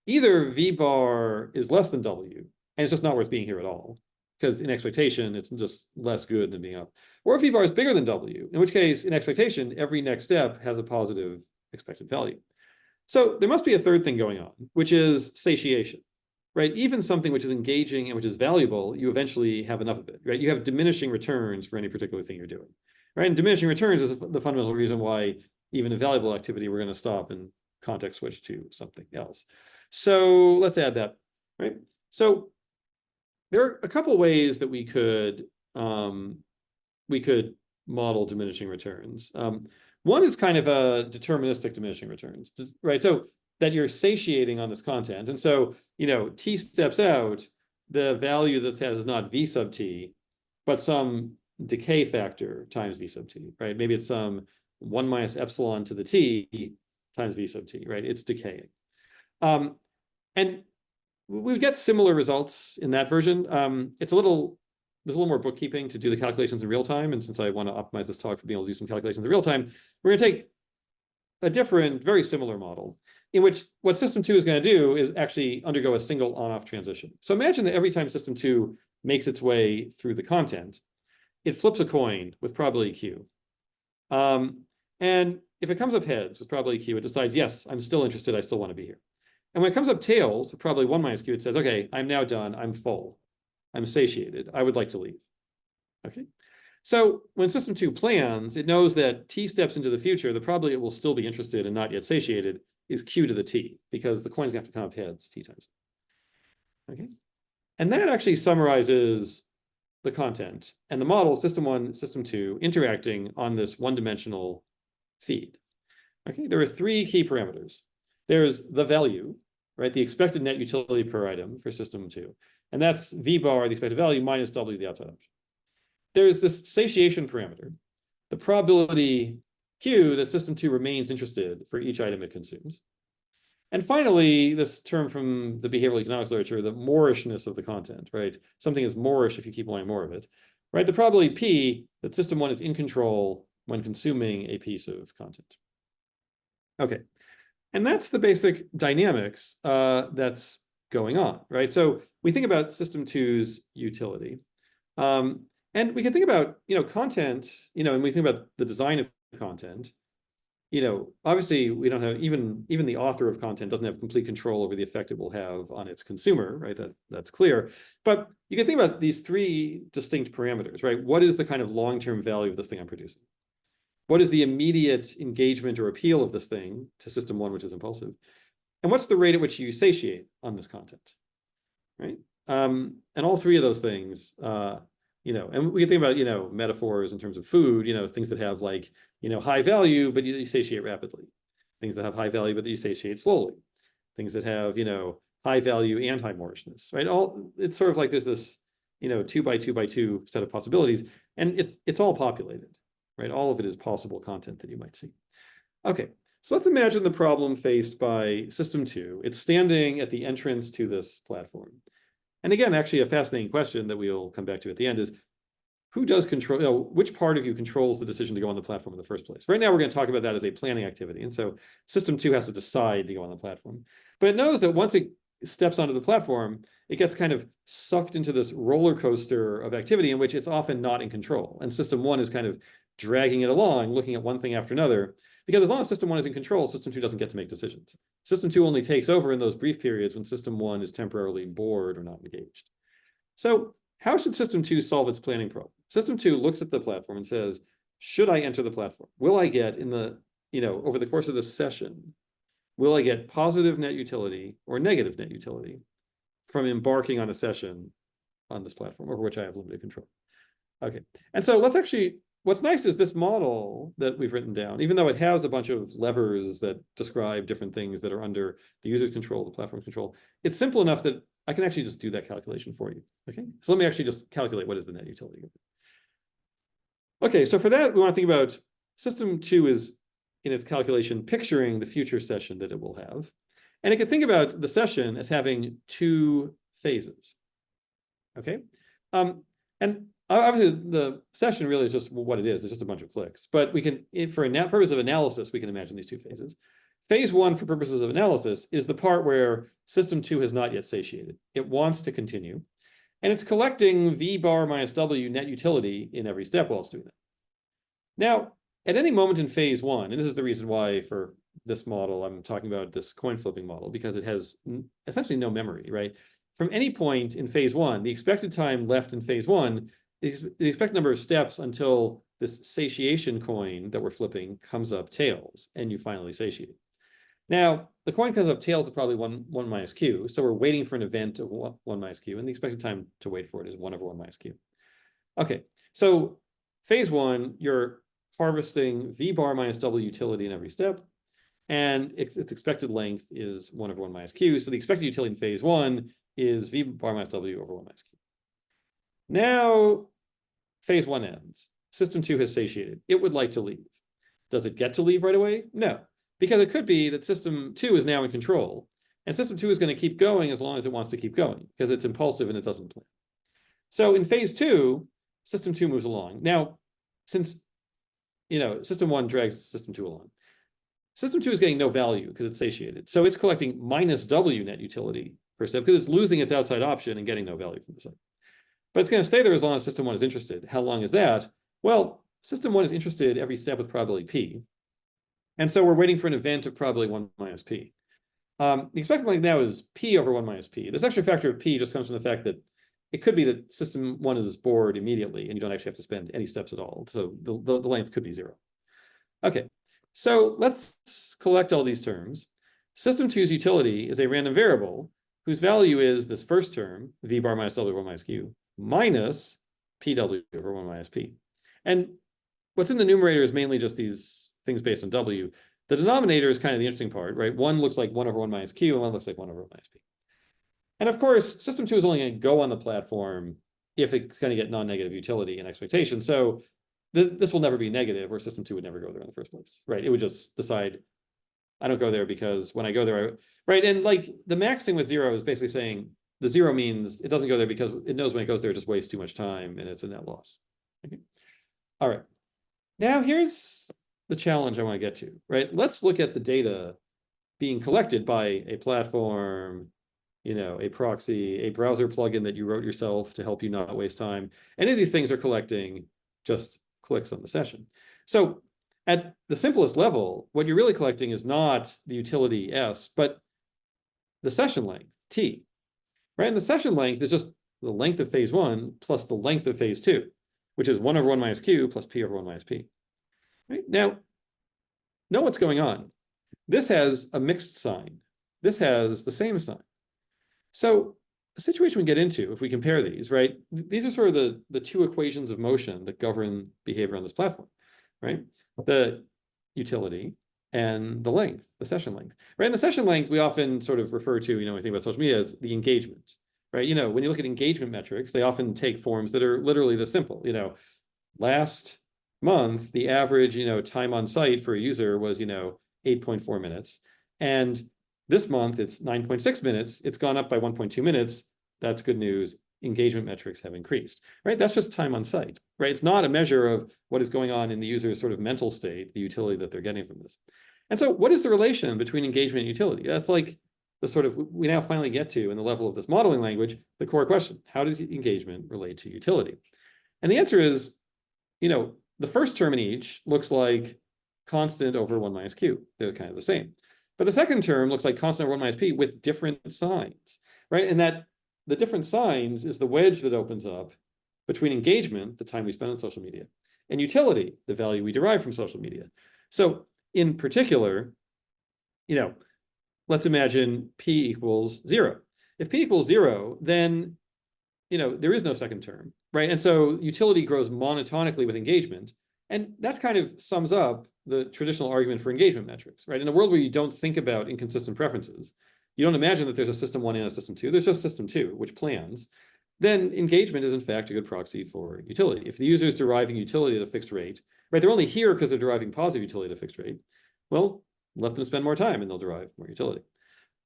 either v bar is less than w, and it's just not worth being here at all, because in expectation, it's just less good than being up. Or if V bar is bigger than W, in which case, in expectation, every next step has a positive expected value. So there must be a third thing going on, which is satiation, right? Even something which is engaging and which is valuable, you eventually have enough of it, right? You have diminishing returns for any particular thing you're doing, right? And diminishing returns is the fundamental reason why even a valuable activity, we're going to stop and context switch to something else. So let's add that, right? So there are a couple ways that we could model diminishing returns. One is kind of a deterministic diminishing returns, right? So that you're satiating on this content. And so, t steps out, the value that has is not v sub t, but some decay factor times v sub t, right? Maybe it's some 1 minus epsilon to the t times v sub t, right? It's decaying. And we get similar results in that version. There's a little more bookkeeping to do the calculations in real time. And since I want to optimize this talk for being able to do some calculations in real time, we're going to take a different, very similar model in which what system 2 is going to do is actually undergo a single on-off transition. So imagine that every time system 2 makes its way through the content, it flips a coin with probability Q. And if it comes up heads with probability Q, it decides, yes, I'm still interested, I still want to be here. And when it comes up tails with probability 1 minus Q, it says, okay, I'm now done, I'm full, I'm satiated, I would like to leave. Okay. So when system 2 plans, it knows that t steps into the future, the probability it will still be interested and not yet satiated is q to the t, because the coin's gonna have to come up heads t times. Okay. And that actually summarizes the content and the model system 1, system 2 interacting on this one-dimensional feed. Okay, there are 3 key parameters. There's the value, right? The expected net utility per item for system 2. And that's v bar, the expected value, minus w, the outside option. There's this satiation parameter, the probability Q that system 2 remains interested for each item it consumes. And finally, this term from the behavioral economics literature, the moorishness of the content, right? Something is moorish if you keep wanting more of it, right? The probability P that system 1 is in control when consuming a piece of content. Okay, and that's the basic dynamics that's going on, right? So we think about system 2's utility. And we can think about, content, and we think about the design of content. Obviously we don't have, even the author of content doesn't have complete control over the effect it will have on its consumer, right? That's clear. But you can think about these 3 distinct parameters, right? What is the kind of long-term value of this thing I'm producing? What is the immediate engagement or appeal of this thing to system 1, which is impulsive? And what's the rate at which you satiate on this content, right? And all 3 of those things, and we can think about, metaphors in terms of food, things that have like, high value, but you satiate rapidly. Things that have high value, but you satiate slowly. Things that have, high value and high moorishness, right? It's sort of like there's this, 2 by 2 by 2 set of possibilities, and it's all populated, right? All of it is possible content that you might see. Okay, so let's imagine the problem faced by system 2. It's standing at the entrance to this platform. And again, actually a fascinating question that we'll come back to at the end is, who does control, which part of you controls the decision to go on the platform in the first place? Right now, we're going to talk about that as a planning activity. And so system 2 has to decide to go on the platform. But it knows that once it steps onto the platform, it gets kind of sucked into this roller coaster of activity in which it's often not in control. And system 1 is kind of dragging it along, looking at one thing after another. Because as long as system 1 is in control, system 2 doesn't get to make decisions. System 2 only takes over in those brief periods when system 1 is temporarily bored or not engaged. So how should system 2 solve its planning problem? System 2 looks at the platform and says, should I enter the platform? Will I get over the course of this session, will I get positive net utility or negative net utility from embarking on a session on this platform over which I have limited control? Okay, and so let's actually, what's nice is this model that we've written down, even though it has a bunch of levers that describe different things that are under the user's control, the platform's control, it's simple enough that I can actually just do that calculation for you. Okay, so let me actually just calculate what is the net utility of it. Okay, so for that, we want to think about system 2 is in its calculation picturing the future session that it will have. And it can think about the session as having 2 phases. Okay, and obviously the session really is just what it is. It's just a bunch of clicks. But we can, for a purpose of analysis, we can imagine these 2 phases. Phase 1 for purposes of analysis is the part where system 2 has not yet satiated. It wants to continue. And it's collecting V bar minus W net utility in every step while it's doing that. Now, at any moment in phase one, and this is the reason why for this model, I'm talking about this coin flipping model, because it has essentially no memory, right? From any point in phase one, the expected time left in phase one is the expected number of steps until this satiation coin that we're flipping comes up tails, and you finally satiate. Now, the coin comes up tails at probably 1 minus q, so we're waiting for an event of 1 minus q, and the expected time to wait for it is 1 over 1 minus q. Okay, so phase one, you're harvesting V bar minus W utility in every step, and its expected length is 1 over 1 minus q, so the expected utility in phase one is V bar minus W over 1 minus q. Now, phase one ends. System two has satiated. It would like to leave. Does it get to leave right away? No, because it could be that system two is now in control, and system two is going to keep going as long as it wants to keep going, because it's impulsive and it doesn't plan. So in phase two, system two moves along. Now, since system one drags system two along, system two is getting no value because it's satiated. So it's collecting minus W net utility per step because it's losing its outside option and getting no value from the side. But it's going to stay there as long as system one is interested. How long is that? Well, system one is interested every step with probability p. And so we're waiting for an event of probability 1 minus p. The expected length now is p over 1 minus p. This extra factor of p just comes from the fact that it could be that system one is bored immediately and you don't actually have to spend any steps at all. So the length could be 0. Okay, so let's collect all these terms. System two's utility is a random variable whose value is this first term, V bar minus W over 1 minus Q, minus PW over 1 minus P. And what's in the numerator is mainly just these things based on W. The denominator is kind of the interesting part, right? One looks like 1 over 1 minus Q, and one looks like 1 over 1 minus P. And of course, system two is only going to go on the platform if it's going to get non-negative utility and expectation. So this will never be negative, or system two would never go there in the first place, right? It would just decide, I don't go there because when I go there, right? And like the max thing with 0 is basically saying the 0 means it doesn't go there because it knows when it goes there, it just wastes too much time and it's a net loss. Okay. All right. Now here's the challenge I want to get to, right? Let's look at the data being collected by a platform, a proxy, a browser plugin that you wrote yourself to help you not waste time. Any of these things are collecting just clicks on the session. So at the simplest level, what you're really collecting is not the utility S, but the session length, T, right? And the session length is just the length of phase one plus the length of phase two, which is 1 over 1 minus Q plus P over 1 minus P. Right? Now, know what's going on. This has a mixed sign. This has the same sign. So the situation we get into, if we compare these, right? These are sort of the two equations of motion that govern behavior on this platform, right? The utility and the length, the session length, right? And the session length we often sort of refer to, when we think about social media, as the engagement, right? When you look at engagement metrics, they often take forms that are literally this simple. Last month, the average, time on site for a user was, 8.4 minutes. And this month, it's 9.6 minutes. It's gone up by 1.2 minutes. That's good news. Engagement metrics have increased, right? That's just time on site, right? It's not a measure of what is going on in the user's sort of mental state, the utility that they're getting from this. And so what is the relation between engagement and utility? That's like the sort of, we now finally get to, in the level of this modeling language, the core question: how does engagement relate to utility? And the answer is, the first term in each looks like constant over 1 minus Q. They're kind of the same. But the second term looks like constant over 1 minus P with different signs, right? And that the different signs is the wedge that opens up between engagement, the time we spend on social media, and utility, the value we derive from social media. So in particular, let's imagine P equals 0. If P equals 0, then, there is no second term, right? And so utility grows monotonically with engagement. And that kind of sums up the traditional argument for engagement metrics, right? In a world where you don't think about inconsistent preferences, you don't imagine that there's a system one and a system two, there's just system two, which plans, then engagement is in fact a good proxy for utility. If the user is deriving utility at a fixed rate, right, they're only here because they're deriving positive utility at a fixed rate, well, let them spend more time and they'll derive more utility.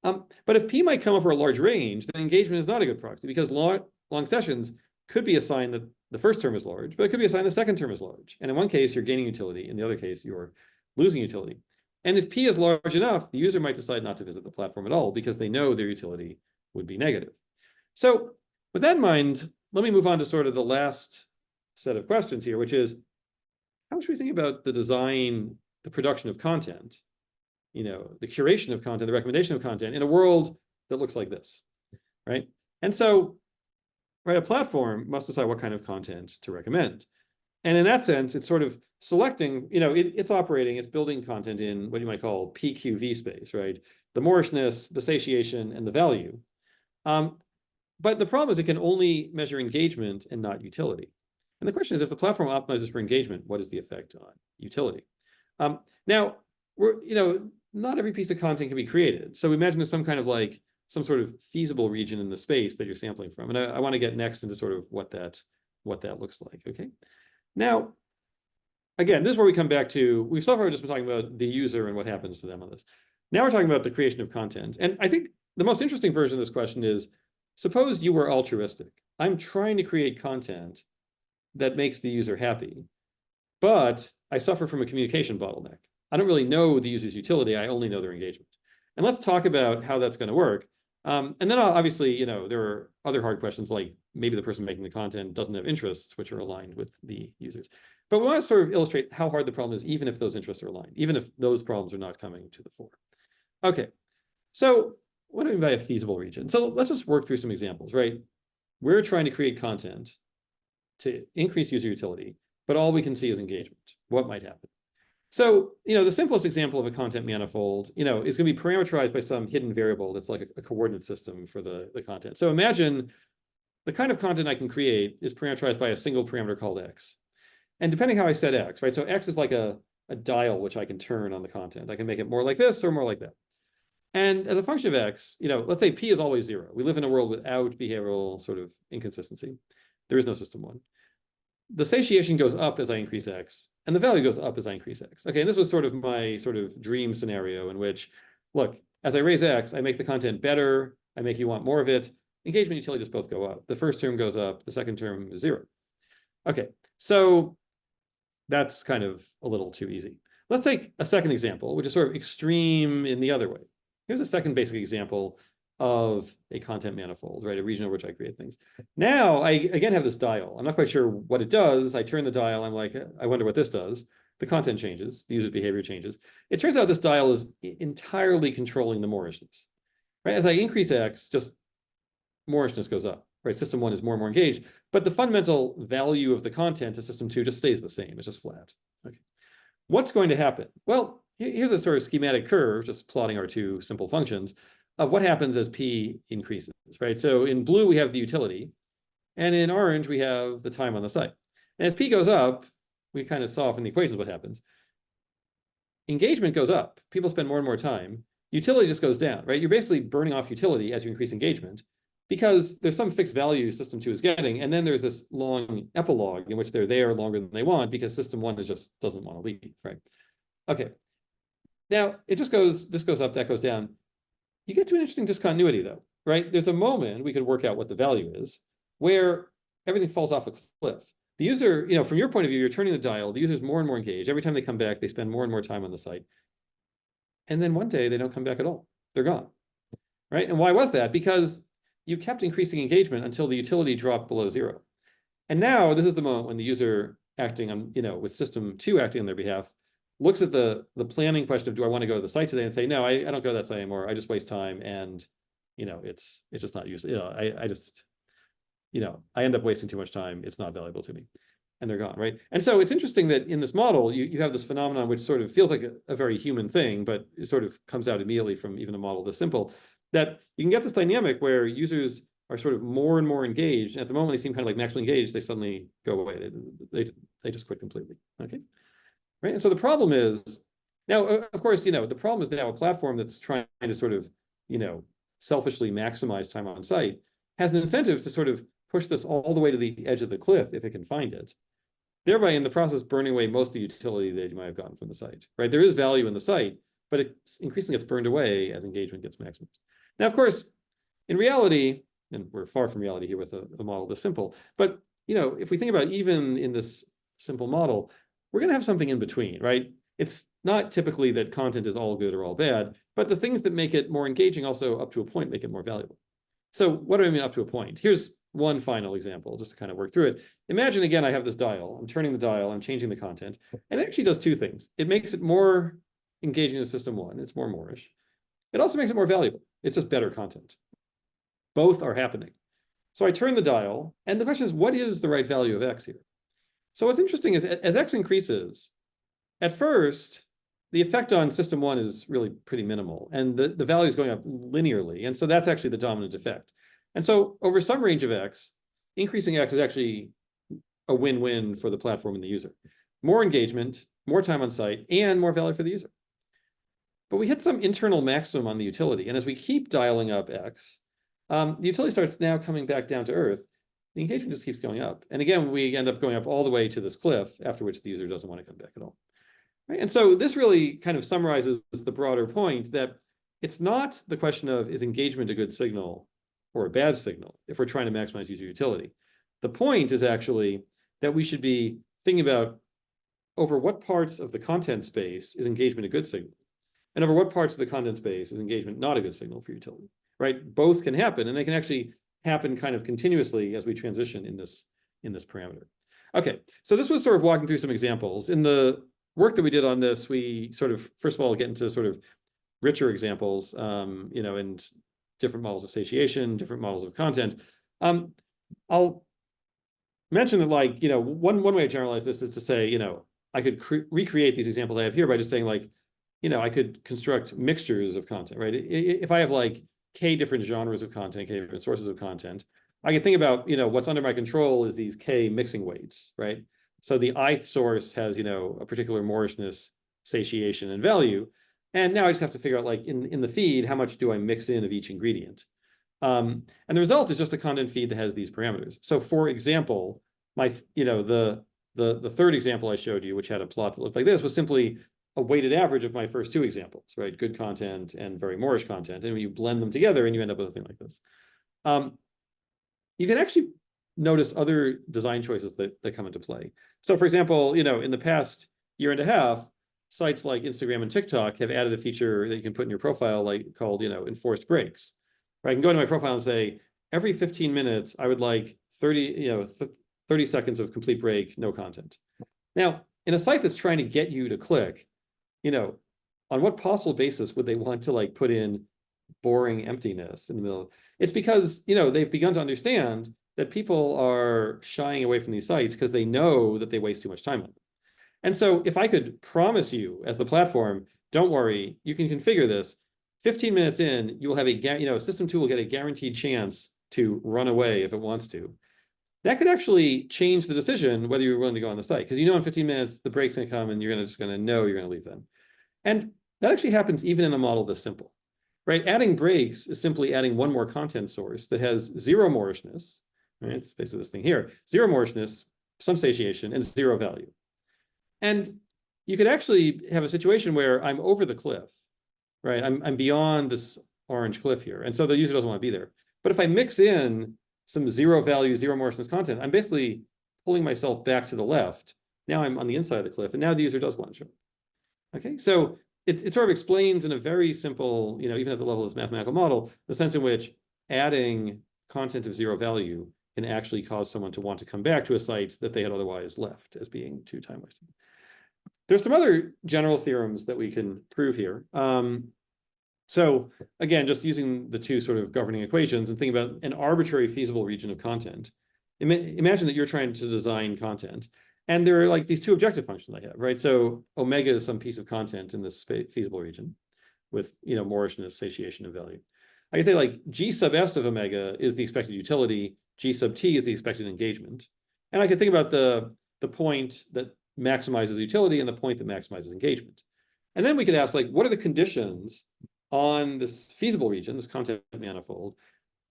But if P might come over a large range, then engagement is not a good proxy, because long sessions could be a sign that the first term is large, but it could be a sign the second term is large. And in one case, you're gaining utility. In the other case, you're losing utility. And if P is large enough, the user might decide not to visit the platform at all because they know their utility would be negative. So with that in mind, let me move on to sort of the last set of questions here, which is, how should we think about the design, the production of content, the curation of content, the recommendation of content in a world that looks like this, right? And so, right, a platform must decide what kind of content to recommend. And in that sense, it's sort of selecting, it's operating, it's building content in what you might call PQV space, right? The Moorishness, the satiation, and the value. But the problem is it can only measure engagement and not utility. And the question is, if the platform optimizes for engagement, what is the effect on utility? Now, not every piece of content can be created. So imagine there's some kind of some sort of feasible region in the space that you're sampling from. And I want to get next into sort of what that looks like, okay? Now, again, this is where we come back to, we've so far just been talking about the user and what happens to them on this. Now we're talking about the creation of content. And I think the most interesting version of this question is, suppose you were altruistic. I'm trying to create content that makes the user happy, but I suffer from a communication bottleneck. I don't really know the user's utility. I only know their engagement. And let's talk about how that's going to work. And then obviously, there are other hard questions, like maybe the person making the content doesn't have interests which are aligned with the users. But we want to sort of illustrate how hard the problem is, even if those interests are aligned, even if those problems are not coming to the fore. Okay, so what do I mean by a feasible region? So let's just work through some examples, right? We're trying to create content to increase user utility, but all we can see is engagement. What might happen? So, the simplest example of a content manifold, is going to be parameterized by some hidden variable that's like a coordinate system for the content. So imagine the kind of content I can create is parameterized by a single parameter called X. And depending how I set X, right? So X is like a dial which I can turn on the content. I can make it more like this or more like that. And as a function of X, let's say P is always 0. We live in a world without behavioral sort of inconsistency. There is no system 1. The satiation goes up as I increase X, and the value goes up as I increase X. Okay, and this was sort of my sort of dream scenario in which, look, as I raise X, I make the content better, I make you want more of it. Engagement and utility just both go up. The first term goes up, the second term is 0. Okay, so that's kind of a little too easy. Let's take a second example, which is sort of extreme in the other way. Here's a second basic example of a content manifold, right? A region over which I create things. Now I again have this dial. I'm not quite sure what it does. I turn the dial. I'm like, I wonder what this does. The content changes. The user behavior changes. It turns out this dial is entirely controlling the Moorishness, right? As I increase X, just Moorishness goes up, right? System 1 is more and more engaged, but the fundamental value of the content to system 2 just stays the same. It's just flat. Okay. What's going to happen? Well, here's a sort of schematic curve, just plotting our two simple functions of what happens as P increases, right? So in blue, we have the utility, and in orange, we have the time on the site. And as P goes up, we kind of saw from the equations what happens. Engagement goes up. People spend more and more time. Utility just goes down, right? You're basically burning off utility as you increase engagement because there's some fixed value system 2 is getting, and then there's this long epilogue in which they're there longer than they want because system 1 just doesn't want to leave, right? Okay. Now, it just goes, this goes up, that goes down. You get to an interesting discontinuity though, right? There's a moment we could work out what the value is where everything falls off a cliff. The user, from your point of view, you're turning the dial, the user's more and more engaged. Every time they come back, they spend more and more time on the site. And then one day they don't come back at all. They're gone, right? And why was that? Because you kept increasing engagement until the utility dropped below 0. And now this is the moment when the user acting on, with system 2 acting on their behalf, looks at the planning question of, do I want to go to the site today, and say, no, I don't go to that site anymore. I just waste time, and it's just not useful. I end up wasting too much time. It's not valuable to me, and they're gone, right? And so it's interesting that in this model, you have this phenomenon which sort of feels like a very human thing, but it sort of comes out immediately from even a model this simple, that you can get this dynamic where users are sort of more and more engaged. And at the moment, they seem kind of like maximally engaged. They suddenly go away. They just quit completely. Okay. Right. And so the problem is now, of course, the problem is now a platform that's trying to sort of, selfishly maximize time on site has an incentive to sort of push this all the way to the edge of the cliff if it can find it, thereby in the process burning away most of the utility that you might have gotten from the site. Right. There is value in the site, but it increasingly gets burned away as engagement gets maximized. Now, of course, in reality, and we're far from reality here with a model this simple, but if we think about even in this simple model, we're going to have something in between, right? It's not typically that content is all good or all bad, but the things that make it more engaging also up to a point make it more valuable. So what do I mean up to a point? Here's one final example, just to kind of work through it. Imagine, again, I have this dial. I'm turning the dial. I'm changing the content. And it actually does two things. It makes it more engaging in system one. It's more Moorish. It also makes it more valuable. It's just better content. Both are happening. So I turn the dial, and the question is, what is the right value of X here? So what's interesting is, as X increases, at first, the effect on system one is really pretty minimal, and the value is going up linearly. And so that's actually the dominant effect. And so over some range of X, increasing X is actually a win-win for the platform and the user. More engagement, more time on site, and more value for the user. But we hit some internal maximum on the utility. And as we keep dialing up X, the utility starts now coming back down to earth. The engagement just keeps going up. And again, we end up going up all the way to this cliff, after which the user doesn't want to come back at all. Right? And so this really kind of summarizes the broader point that it's not the question of, is engagement a good signal or a bad signal if we're trying to maximize user utility. The point is actually that we should be thinking about over what parts of the content space is engagement a good signal, and over what parts of the content space is engagement not a good signal for utility, right? Both can happen, and they can actually happen kind of continuously as we transition in this parameter. Okay, so this was sort of walking through some examples. In the work that we did on this, we sort of, first of all, get into sort of richer examples, and different models of satiation, different models of content. I'll mention that, like, one way to generalize this is to say, I could recreate these examples I have here by just saying, like, I could construct mixtures of content, right? If I have like K different genres of content, K different sources of content, I can think about, what's under my control is these K mixing weights, right? So the ith source has, a particular Moorishness, satiation, and value. And now I just have to figure out, like, in the feed, how much do I mix in of each ingredient? And the result is just a content feed that has these parameters. So for example, the third example I showed you, which had a plot that looked like this, was simply a weighted average of my first two examples, right? Good content and very Moorish content. And you blend them together and you end up with a thing like this. You can actually notice other design choices that come into play. So for example, in the past year and a half, sites like Instagram and TikTok have added a feature that you can put in your profile, like called, enforced breaks. Right? I can go into my profile and say, every 15 minutes, I would like 30 seconds of complete break, no content. Now, in a site that's trying to get you to click, on what possible basis would they want to, like, put in boring emptiness in the middle? It's because, they've begun to understand that people are shying away from these sites because they know that they waste too much time on them. And so if I could promise you as the platform, don't worry, you can configure this, 15 minutes in, you will have system 2 will get a guaranteed chance to run away if it wants to. That could actually change the decision whether you're willing to go on the site, because in 15 minutes, the break's gonna come and you're just gonna know you're gonna leave them. And that actually happens even in a model this simple, right? Adding breaks is simply adding one more content source that has zero Moorishness, right? It's basically this thing here, zero Moorishness, some satiation, and zero value. And you could actually have a situation where I'm over the cliff, right? I'm beyond this orange cliff here. And so the user doesn't want to be there. But if I mix in some zero value, zero Moorishness content, I'm basically pulling myself back to the left. Now I'm on the inside of the cliff, and now the user does want to show. Okay, so it sort of explains in a very simple, even at the level of this mathematical model, the sense in which adding content of zero value can actually cause someone to want to come back to a site that they had otherwise left as being too time wasting. There's some other general theorems that we can prove here. So again, just using the two sort of governing equations and think about an arbitrary feasible region of content. Imagine that you're trying to design content, and there are like these two objective functions I have, right? So omega is some piece of content in this feasible region with, Moorishness, satiation, and value. I can say, like, G sub S of omega is the expected utility, G sub T is the expected engagement. And I can think about the point that maximizes utility and the point that maximizes engagement. And then we could ask, like, what are the conditions on this feasible region, this content manifold,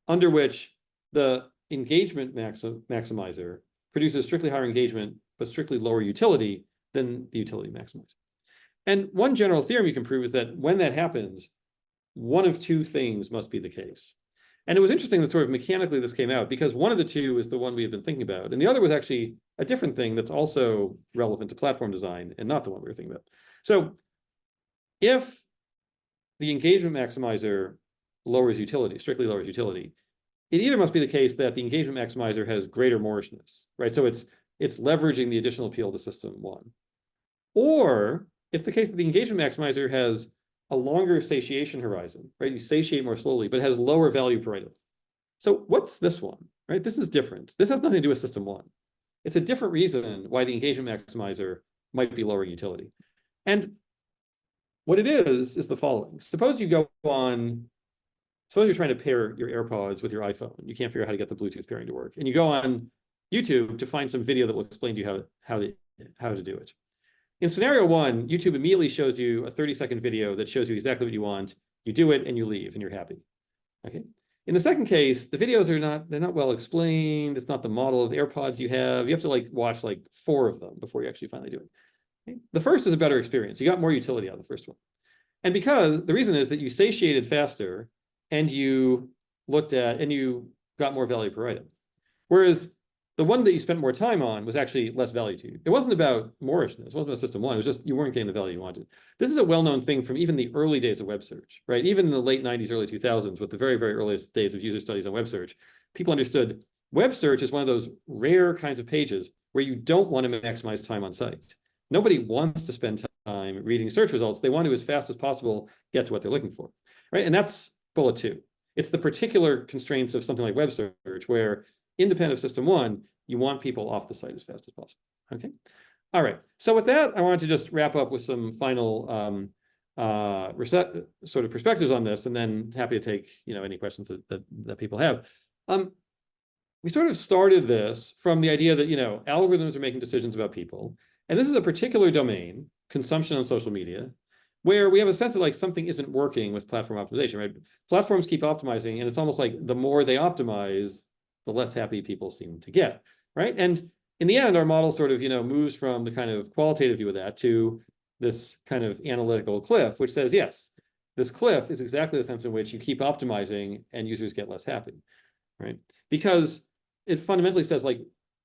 under which the engagement maximizer produces strictly higher engagement, but strictly lower utility than the utility maximizer. And one general theorem you can prove is that when that happens, one of two things must be the case. And it was interesting that sort of mechanically this came out, because one of the two is the one we had been thinking about, and the other was actually a different thing that's also relevant to platform design and not the one we were thinking about. So if the engagement maximizer lowers utility, strictly lowers utility, it either must be the case that the engagement maximizer has greater Moorishness, right? So it's leveraging the additional appeal to system one. Or it's the case that the engagement maximizer has a longer satiation horizon, right? You satiate more slowly, but it has lower value per item. So what's this one, right? This is different. This has nothing to do with system one. It's a different reason why the engagement maximizer might be lowering utility. And what it is the following. Suppose you're trying to pair your AirPods with your iPhone. You can't figure out how to get the Bluetooth pairing to work. And you go on YouTube to find some video that will explain to you how to do it. In scenario one, YouTube immediately shows you a 30-second video that shows you exactly what you want. You do it and you leave and you're happy. Okay. In the second case, the videos they're not well explained. It's not the model of AirPods you have. You have to watch 4 of them before you actually finally do it. Okay? The first is a better experience. You got more utility out of the first one. And because the reason is that you satiated faster and you got more value per item. Whereas the one that you spent more time on was actually less value to you. It wasn't about Moorishness. It wasn't about system one. It was just you weren't getting the value you wanted. This is a well-known thing from even the early days of web search, right? Even in the late 90s, early 2000s, with the very, very earliest days of user studies on web search, people understood web search is one of those rare kinds of pages where you don't want to maximize time on site. Nobody wants to spend time reading search results. They want to, as fast as possible, get to what they're looking for, right? And that's bullet 2. It's the particular constraints of something like web search where, independent of system one, you want people off the site as fast as possible. Okay. All right. So with that, I wanted to just wrap up with some final sort of perspectives on this, and then happy to take any questions that people have. We sort of started this from the idea that algorithms are making decisions about people, and this is a particular domain, consumption on social media, where we have a sense that something isn't working with platform optimization, right? Platforms keep optimizing, and it's almost like the more they optimize, the less happy people seem to get, right? And in the end, our model sort of, moves from the kind of qualitative view of that to this kind of analytical cliff, which says, yes, this cliff is exactly the sense in which you keep optimizing and users get less happy, right? Because it fundamentally says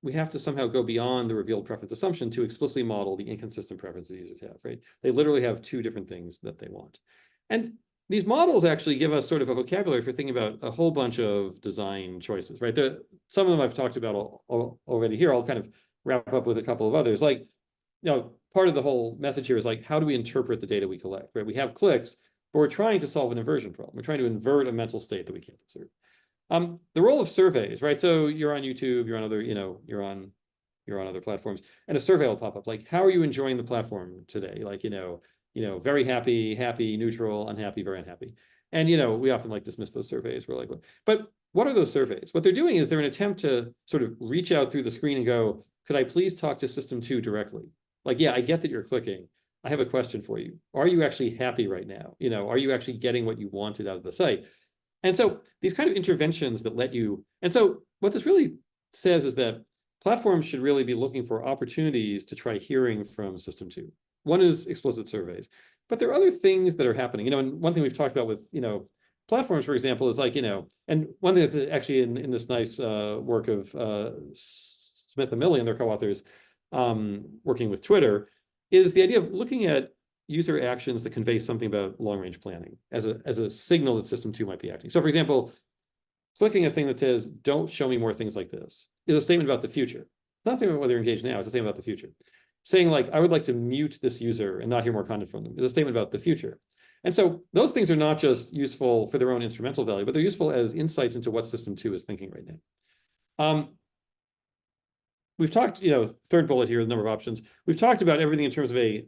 we have to somehow go beyond the revealed preference assumption to explicitly model the inconsistent preferences users have, right? They literally have 2 different things that they want. And these models actually give us sort of a vocabulary for thinking about a whole bunch of design choices, right? Some of them I've talked about already here. I'll kind of wrap up with a couple of others. Part of the whole message here is how do we interpret the data we collect, right? We have clicks, but we're trying to solve an inversion problem. We're trying to invert a mental state that we can't observe. The role of surveys, right? So you're on YouTube, you're on other, you're on other platforms, and a survey will pop up. How are you enjoying the platform today? Very happy, neutral, unhappy, very unhappy. And, we often dismiss those surveys. We're but what are those surveys? What they're doing is they're an attempt to sort of reach out through the screen and go, could I please talk to system 2 directly? Yeah, I get that you're clicking. I have a question for you. Are you actually happy right now? Are you actually getting what you wanted out of the site? And so these kind of interventions that let you, and so what this really says is that platforms should really be looking for opportunities to try hearing from system 2. One is explicit surveys, but there are other things that are happening. And one thing we've talked about with, platforms, for example, is and one thing that's actually in this nice work of Smith and Milley and their co-authors working with Twitter, is the idea of looking at user actions that convey something about long-range planning as a signal that system 2 might be acting. So for example, clicking a thing that says, don't show me more things like this, is a statement about the future. It's not a statement about whether you're engaged now, it's a statement about the future. Saying I would like to mute this user and not hear more content from them is a statement about the future. And so those things are not just useful for their own instrumental value, but they're useful as insights into what system 2 is thinking right now. We've talked, third bullet here, the number of options. We've talked about everything in terms of a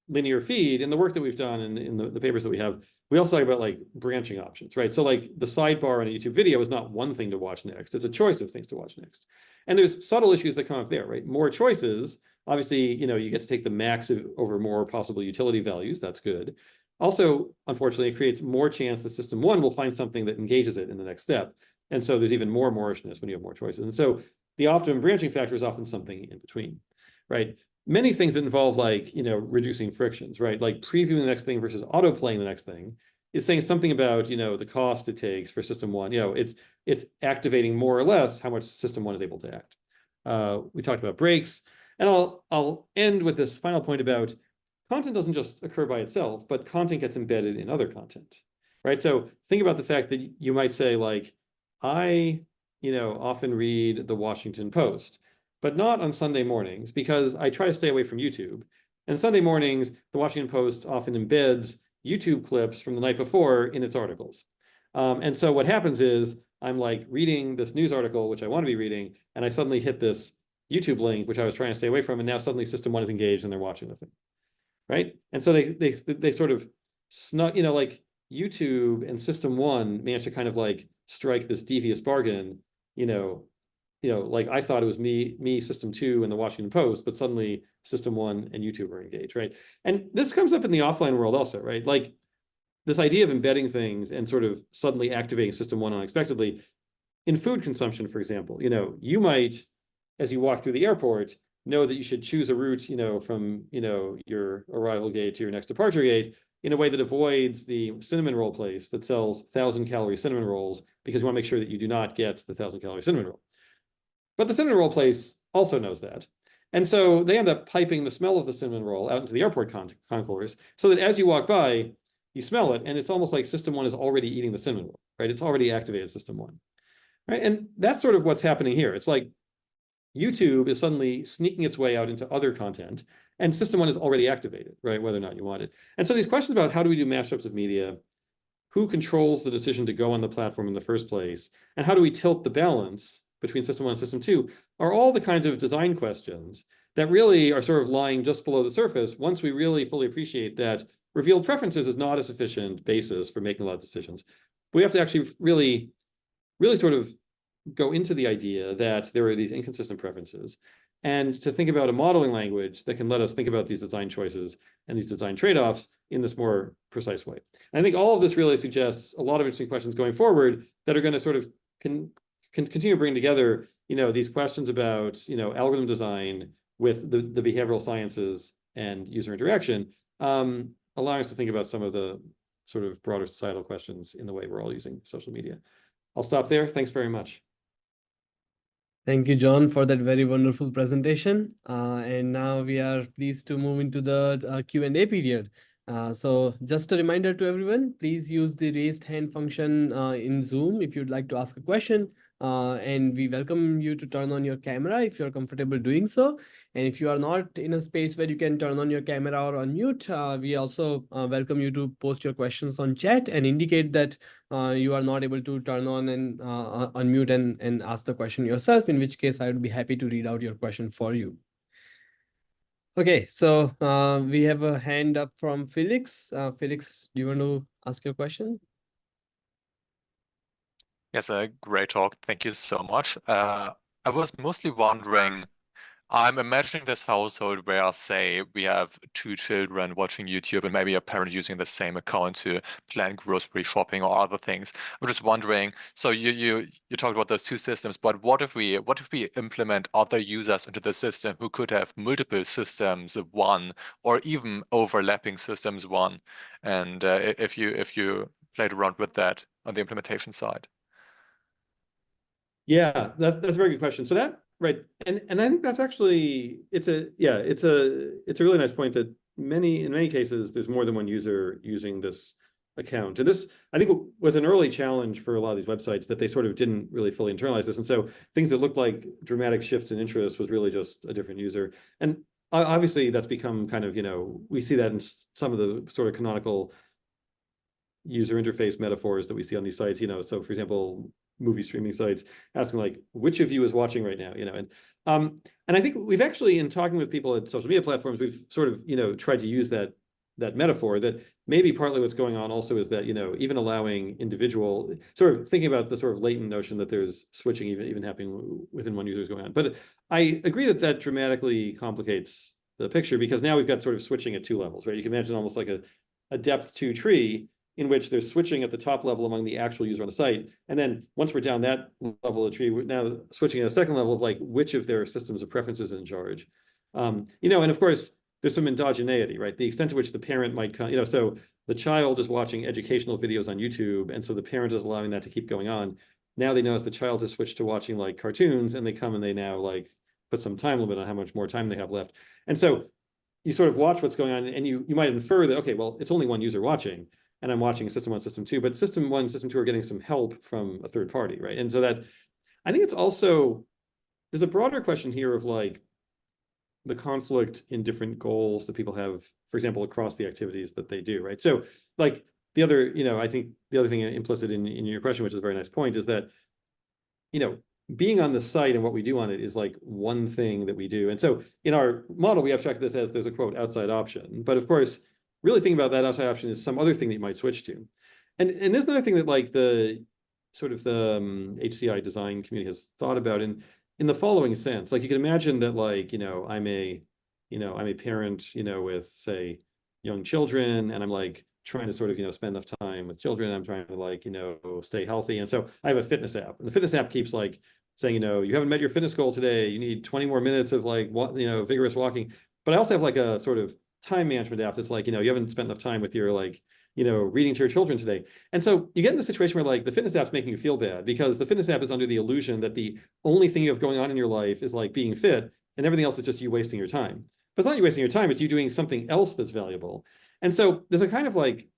linear feed. In the work that we've done and in the papers that we have, we also talk about branching options, right? So the sidebar in a YouTube video is not one thing to watch next. It's a choice of things to watch next. And there's subtle issues that come up there, right? More choices, obviously, you get to take the max over more possible utility values. That's good. Also, unfortunately, it creates more chance that system 1 will find something that engages it in the next step. And so there's even more Moorishness when you have more choices. And so the optimum branching factor is often something in between, right? Many things that involve reducing frictions, right? Previewing the next thing versus autoplaying the next thing is saying something about, the cost it takes for system 1. It's activating more or less how much system 1 is able to act. We talked about breaks, and I'll end with this final point about content doesn't just occur by itself, but content gets embedded in other content, right? So think about the fact that you might say I, often read the Washington Post, but not on Sunday mornings because I try to stay away from YouTube. And Sunday mornings, the Washington Post often embeds YouTube clips from the night before in its articles. And so what happens is I'm like reading this news article, which I want to be reading, and I suddenly hit this YouTube link, which I was trying to stay away from, and now suddenly System 1 is engaged and they're watching the thing, right? And so they sort of snuck, like YouTube and System 1 managed to kind of like strike this devious bargain, like I thought it was me, System 2, and the Washington Post, but suddenly System 1 and YouTube are engaged, right? And this comes up in the offline world also, right? Like this idea of embedding things and sort of suddenly activating System 1 unexpectedly. In food consumption, for example, you might, as you walk through the airport, know that you should choose a route, from, your arrival gate to your next departure gate in a way that avoids the cinnamon roll place that sells 1,000-calorie cinnamon rolls, because you want to make sure that you do not get the 1,000-calorie cinnamon roll. But the cinnamon roll place also knows that. And so they end up piping the smell of the cinnamon roll out into the airport concourse so that as you walk by, you smell it, and it's almost like System 1 is already eating the cinnamon roll, right? It's already activated System 1, right? And that's sort of what's happening here. It's like YouTube is suddenly sneaking its way out into other content, and System 1 is already activated, right? Whether or not you want it. And so these questions about how do we do mashups of media, who controls the decision to go on the platform in the first place, and how do we tilt the balance between System 1 and System 2 are all the kinds of design questions that really are sort of lying just below the surface once we really fully appreciate that revealed preferences is not a sufficient basis for making a lot of decisions. We have to actually really, really sort of go into the idea that there are these inconsistent preferences and to think about a modeling language that can let us think about these design choices and these design trade-offs in this more precise way. And I think all of this really suggests a lot of interesting questions going forward that are going to sort of can continue to bring together, these questions about, algorithm design with the behavioral sciences and user interaction, allowing us to think about some of the sort of broader societal questions in the way we're all using social media. I'll stop there. Thanks very much. Thank you, John, for that very wonderful presentation. And now we are pleased to move into the Q&A period. So just a reminder to everyone, please use the raised hand function in Zoom if you'd like to ask a question. And we welcome you to turn on your camera if you're comfortable doing so. And if you are not in a space where you can turn on your camera or unmute, we also welcome you to post your questions on chat and indicate that you are not able to turn on and unmute and ask the question yourself, in which case I would be happy to read out your question for you. Okay, so we have a hand up from Felix. Felix, do you want to ask your question? Yes, a great talk. Thank you so much. I was mostly wondering, I'm imagining this household where, say, we have two children watching YouTube and maybe a parent using the same account to plan grocery shopping or other things. I'm just wondering, so you talked about those two systems, but what if we implement other users into the system who could have multiple systems one or even overlapping systems one, and if you played around with that on the implementation side? Yeah, that's a very good question. So that, right, and I think that's actually it's a really nice point that in many cases there's more than one user using this account. And this, I think, was an early challenge for a lot of these websites, that they sort of didn't really fully internalize this. And so things that looked like dramatic shifts in interest was really just a different user. And obviously that's become kind of, we see that in some of the sort of canonical user interface metaphors that we see on these sites, so for example, movie streaming sites asking like, which of you is watching right now, and I think we've actually, in talking with people at social media platforms, we've sort of, tried to use that metaphor, that maybe partly what's going on also is that, even allowing individual, sort of thinking about the sort of latent notion that there's switching even happening within one user is going on. But I agree that dramatically complicates the picture, because now we've got sort of switching at two levels, right? You can imagine almost like a depth two tree in which there's switching at the top level among the actual user on the site. And then once we're down that level of the tree, we're now switching at a second level of like, which of their systems of preferences is in charge. And of course, there's some endogeneity, right? The extent to which the parent might come, so the child is watching educational videos on YouTube, and so the parent is allowing that to keep going on. Now they notice the child has switched to watching like cartoons, and they come and they now like put some time limit on how much more time they have left. And so you sort of watch what's going on, and you might infer that, okay, well, it's only one user watching. and I'm watching system 1, system 2, but system 1, system 2 are getting some help from a third party, right? And so that, I think it's also, there's a broader question here of like the conflict in different goals that people have, for example, across the activities that they do, right? So like the other, I think the other thing implicit in your question, which is a very nice point, is that, being on the site and what we do on it is like one thing that we do. And so in our model, we abstract this as there's a quote outside option. But of course, really thinking about that outside option is some other thing that you might switch to. And there's another thing that like the sort of the HCI design community has thought about in the following sense. Like you can imagine that like, I'm a parent, with say young children, and I'm like trying to sort of, spend enough time with children. I'm trying to like, stay healthy. And so I have a fitness app, and the fitness app keeps like saying, you haven't met your fitness goal today. You need 20 more minutes of like, vigorous walking. But I also have like a sort of time management app that's like, you haven't spent enough time with your like, reading to your children today. And so you get in the situation where like the fitness app's making you feel bad because the fitness app is under the illusion that the only thing you have going on in your life is like being fit, and everything else is just you wasting your time. But it's not you wasting your time, it's you doing something else that's valuable. And so there's a kind of like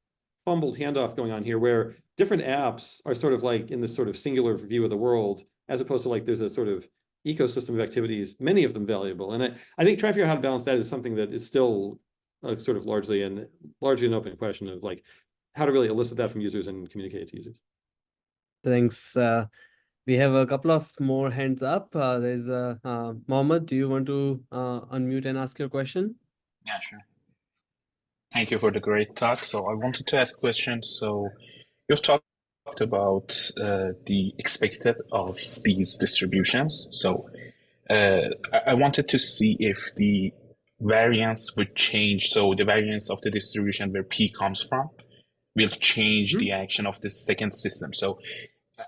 fumbled handoff going on here where different apps are sort of like in this sort of singular view of the world, as opposed to like there's a sort of ecosystem of activities, many of them valuable. And I think trying to figure out how to balance that is something that is still sort of largely an open question of like how to really elicit that from users and communicate it to users. Thanks. We have a couple of more hands up. There's Mohammed. Do you want to unmute and ask your question? Yeah, sure. Thank you for the great talk. So I wanted to ask questions. So you've talked about the expected of these distributions. So I wanted to see if the variance would change. So the variance of the distribution where P comes from will change the action of the second system. So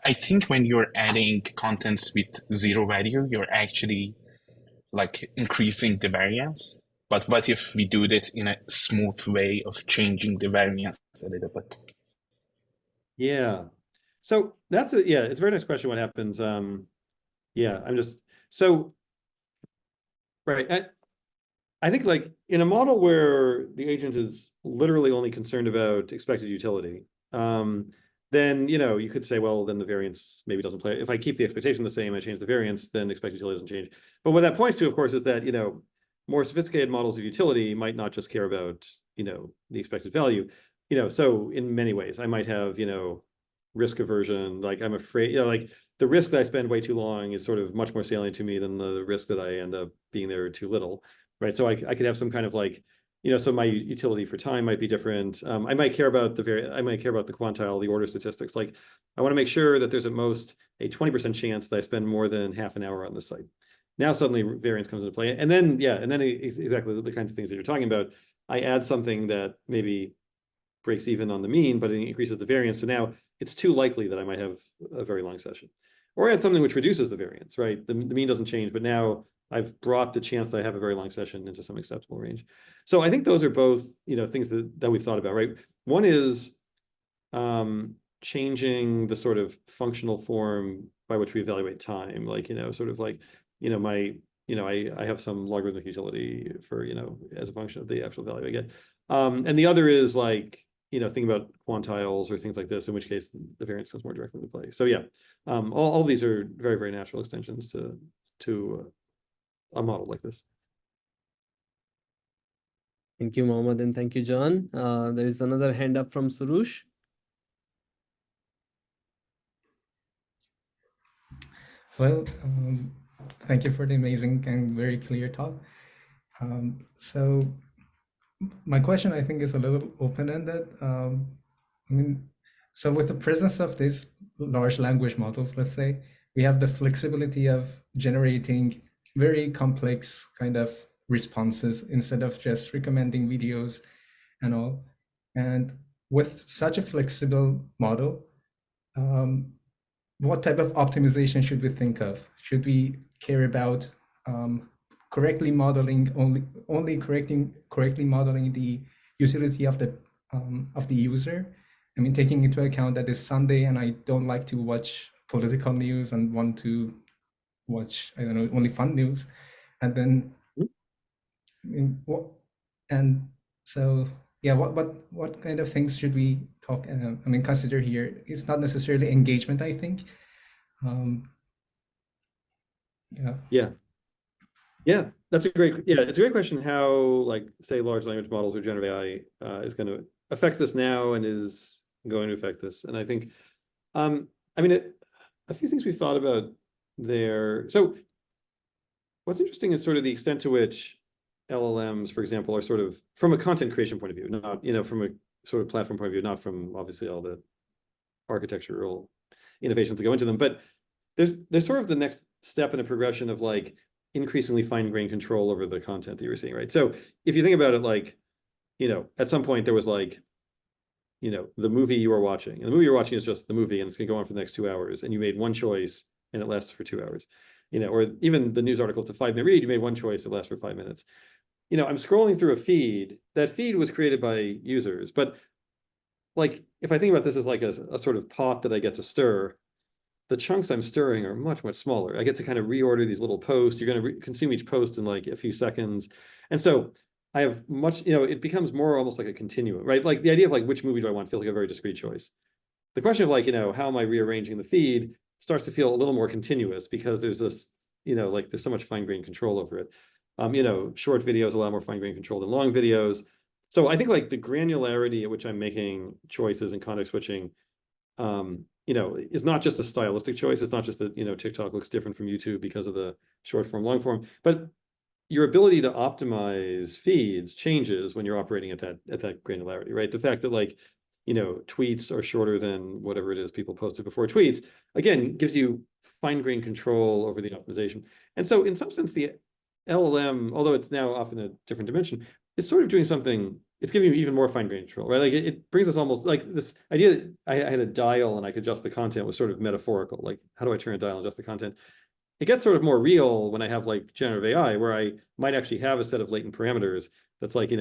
I think when you're adding contents with zero value, you're actually like increasing the variance. But what if we do that in a smooth way of changing the variance a little bit? Yeah. So that's it's a very nice question. What happens? Yeah, I'm just so right. I think like in a model where the agent is literally only concerned about expected utility, then you could say, well, then the variance maybe doesn't play. If I keep the expectation the same, I change the variance, then expected utility doesn't change. But what that points to, of course, is that more sophisticated models of utility might not just care about the expected value. So in many ways, I might have risk aversion. Like I'm afraid, like the risk that I spend way too long is sort of much more salient to me than the risk that I end up being there too little. Right. So I could have some kind of like, so my utility for time might be different. I might care about the quantile, the order statistics. Like I want to make sure that there's at most a 20% chance that I spend more than half an hour on this site. Now suddenly variance comes into play. And then, exactly the kinds of things that you're talking about. I add something that maybe breaks even on the mean, but it increases the variance. So now it's too likely that I might have a very long session. Or I add something which reduces the variance, right? The mean doesn't change, but now I've brought the chance that I have a very long session into some acceptable range. So I think those are both, things that we've thought about, right? One is changing the sort of functional form by which we evaluate time, like, sort of like, I have some logarithmic utility for, as a function of the actual value I get. And the other is like, thinking about quantiles or things like this, in which case the variance comes more directly into play. So yeah, all these are very, very natural extensions to a model like this. Thank you, Mohammed, and thank you, John. There is another hand up from Surush. Well, thank you for the amazing and very clear talk. So my question, I think, is a little open-ended. So with the presence of these large language models, let's say, we have the flexibility of generating very complex kind of responses instead of just recommending videos and all. And with such a flexible model, what type of optimization should we think of? Should we care about correctly modeling correctly modeling the utility of the user? I mean, taking into account that it's Sunday and I don't like to watch political news and want to watch, I don't know, only fun news, and then what kind of things should we consider here. It's not necessarily engagement, I think. Yeah, it's a great question how, like, say, large language models or generative AI is going to affect this now and is going to affect this. And I think, I mean, a few things we've thought about there. So what's interesting is sort of the extent to which LLMs, for example, are sort of from a content creation point of view, not, from a sort of platform point of view, not from obviously all the architectural innovations that go into them, but there's sort of the next step in a progression of like increasingly fine-grained control over the content that you were seeing, right? So if you think about it, like, at some point there was like, the movie you were watching, and the movie you're watching is just the movie, and it's gonna go on for the next 2 hours, and you made one choice and it lasts for 2 hours, or even the news article, it's a 5-minute read, you made one choice, it lasts for 5 minutes. I'm scrolling through a feed. That feed was created by users, but like, if I think about this as like a sort of pot that I get to stir, the chunks I'm stirring are much, much smaller. I get to kind of reorder these little posts. You're going to consume each post in like a few seconds. And so I have much, it becomes more almost like a continuum, right? Like the idea of like, which movie do I want feels like a very discrete choice. The question of like, how am I rearranging the feed starts to feel a little more continuous because there's this, like there's so much fine-grained control over it. Short videos allow more fine-grained control than long videos. So I think like the granularity at which I'm making choices and context switching, is not just a stylistic choice. It's not just that, TikTok looks different from YouTube because of the short form, long form, but your ability to optimize feeds changes when you're operating at that granularity, right? The fact that like, tweets are shorter than whatever it is people posted before tweets, again, gives you fine-grained control over the optimization. And so in some sense, the LLM, although it's now off in a different dimension, is sort of doing something. It's giving you even more fine-grained control, right? Like it brings us almost like this idea that I had a dial and I could adjust the content was sort of metaphorical. Like, how do I turn a dial and adjust the content? It gets sort of more real when I have like generative AI, where I might actually have a set of latent parameters that's like,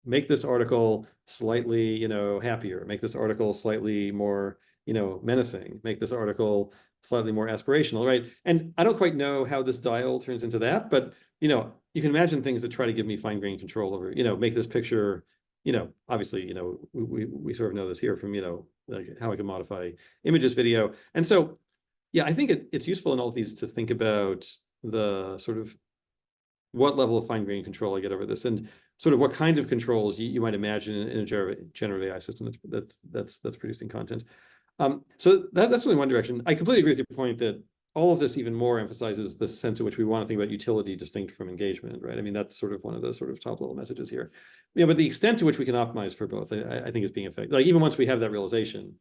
make this article slightly, happier, make this article slightly more, menacing, make this article slightly more aspirational, right? And I don't quite know how this dial turns into that, but you can imagine things that try to give me fine-grained control over, make this picture, obviously, we sort of know this here from, like how I can modify images, video. And so, yeah, I think it's useful in all of these to think about the sort of what level of fine-grained control I get over this, and sort of what kinds of controls you might imagine in a generative AI system that's producing content. So that's really one direction. I completely agree with your point that all of this even more emphasizes the sense in which we want to think about utility distinct from engagement, right? I mean, that's sort of one of the sort of top level messages here. But the extent to which we can optimize for both, I think is being affected. Like even once we have that realization,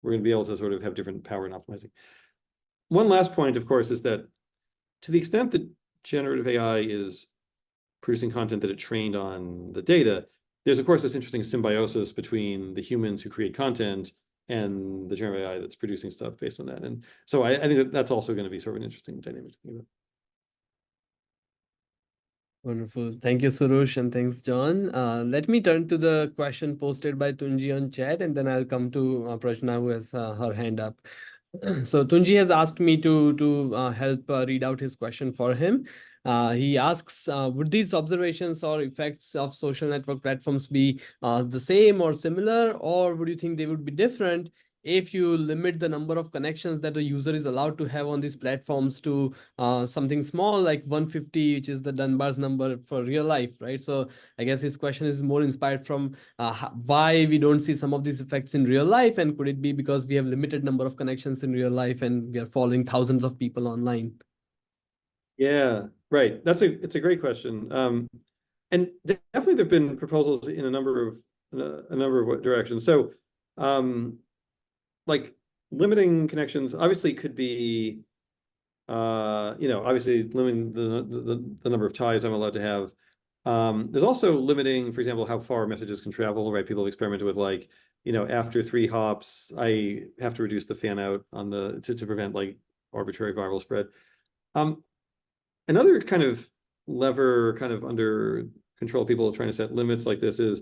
we're going to be able to sort of have different power in optimizing. One last point, of course, is that to the extent that generative AI is producing content that it trained on the data, there's of course this interesting symbiosis between the humans who create content and the generative AI that's producing stuff based on that. And so I think that's also going to be sort of an interesting dynamic to think about. Wonderful. Thank you, Surush, and thanks, John. Let me turn to the question posted by Tunji on chat, and then I'll come to Prashna, who has her hand up. So Tunji has asked me to help read out his question for him. He asks, would these observations or effects of social network platforms be the same or similar, or would you think they would be different if you limit the number of connections that a user is allowed to have on these platforms to something small like 150, which is the Dunbar's number for real life, right? So I guess his question is more inspired from why we don't see some of these effects in real life, and could it be because we have limited number of connections in real life and we are following thousands of people online? Yeah, right. It's a great question. And definitely there've been proposals in a number of directions. So like limiting connections obviously could be obviously limiting the number of ties I'm allowed to have. There's also limiting, for example, how far messages can travel, right? People have experimented with like, after 3 hops, I have to reduce the fan out on to prevent like arbitrary viral spread. Another kind of lever kind of under control people trying to set limits like this is,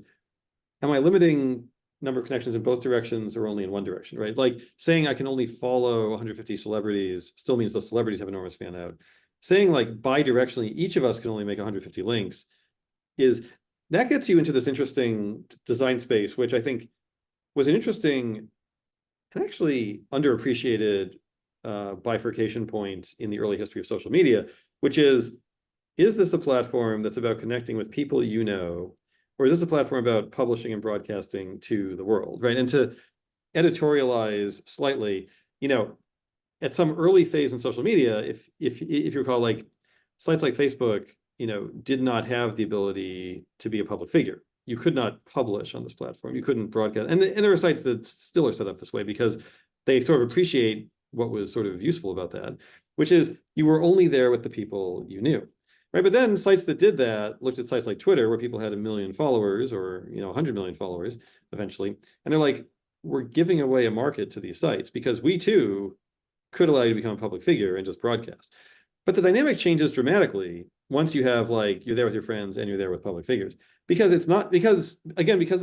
am I limiting number of connections in both directions or only in one direction, right? Like saying I can only follow 150 celebrities still means the celebrities have enormous fan out. Saying like bi-directionally, each of us can only make 150 links that gets you into this interesting design space, which I think was an interesting and actually underappreciated bifurcation point in the early history of social media, which is this a platform that's about connecting with people you know, or is this a platform about publishing and broadcasting to the world, right? And to editorialize slightly, you know, at some early phase in social media, if you recall, like sites like Facebook, you know, did not have the ability to be a public figure. You could not publish on this platform. You couldn't broadcast. And there are sites that still are set up this way because they sort of appreciate what was sort of useful about that, which is you were only there with the people you knew, right? But then sites that did that looked at sites like Twitter, where people had 1 million followers or, you know, 100 million followers eventually. And they're like, we're giving away a market to these sites because we too could allow you to become a public figure and just broadcast. But the dynamic changes dramatically once you have, like, you're there with your friends and you're there with public figures. Because it's not, because of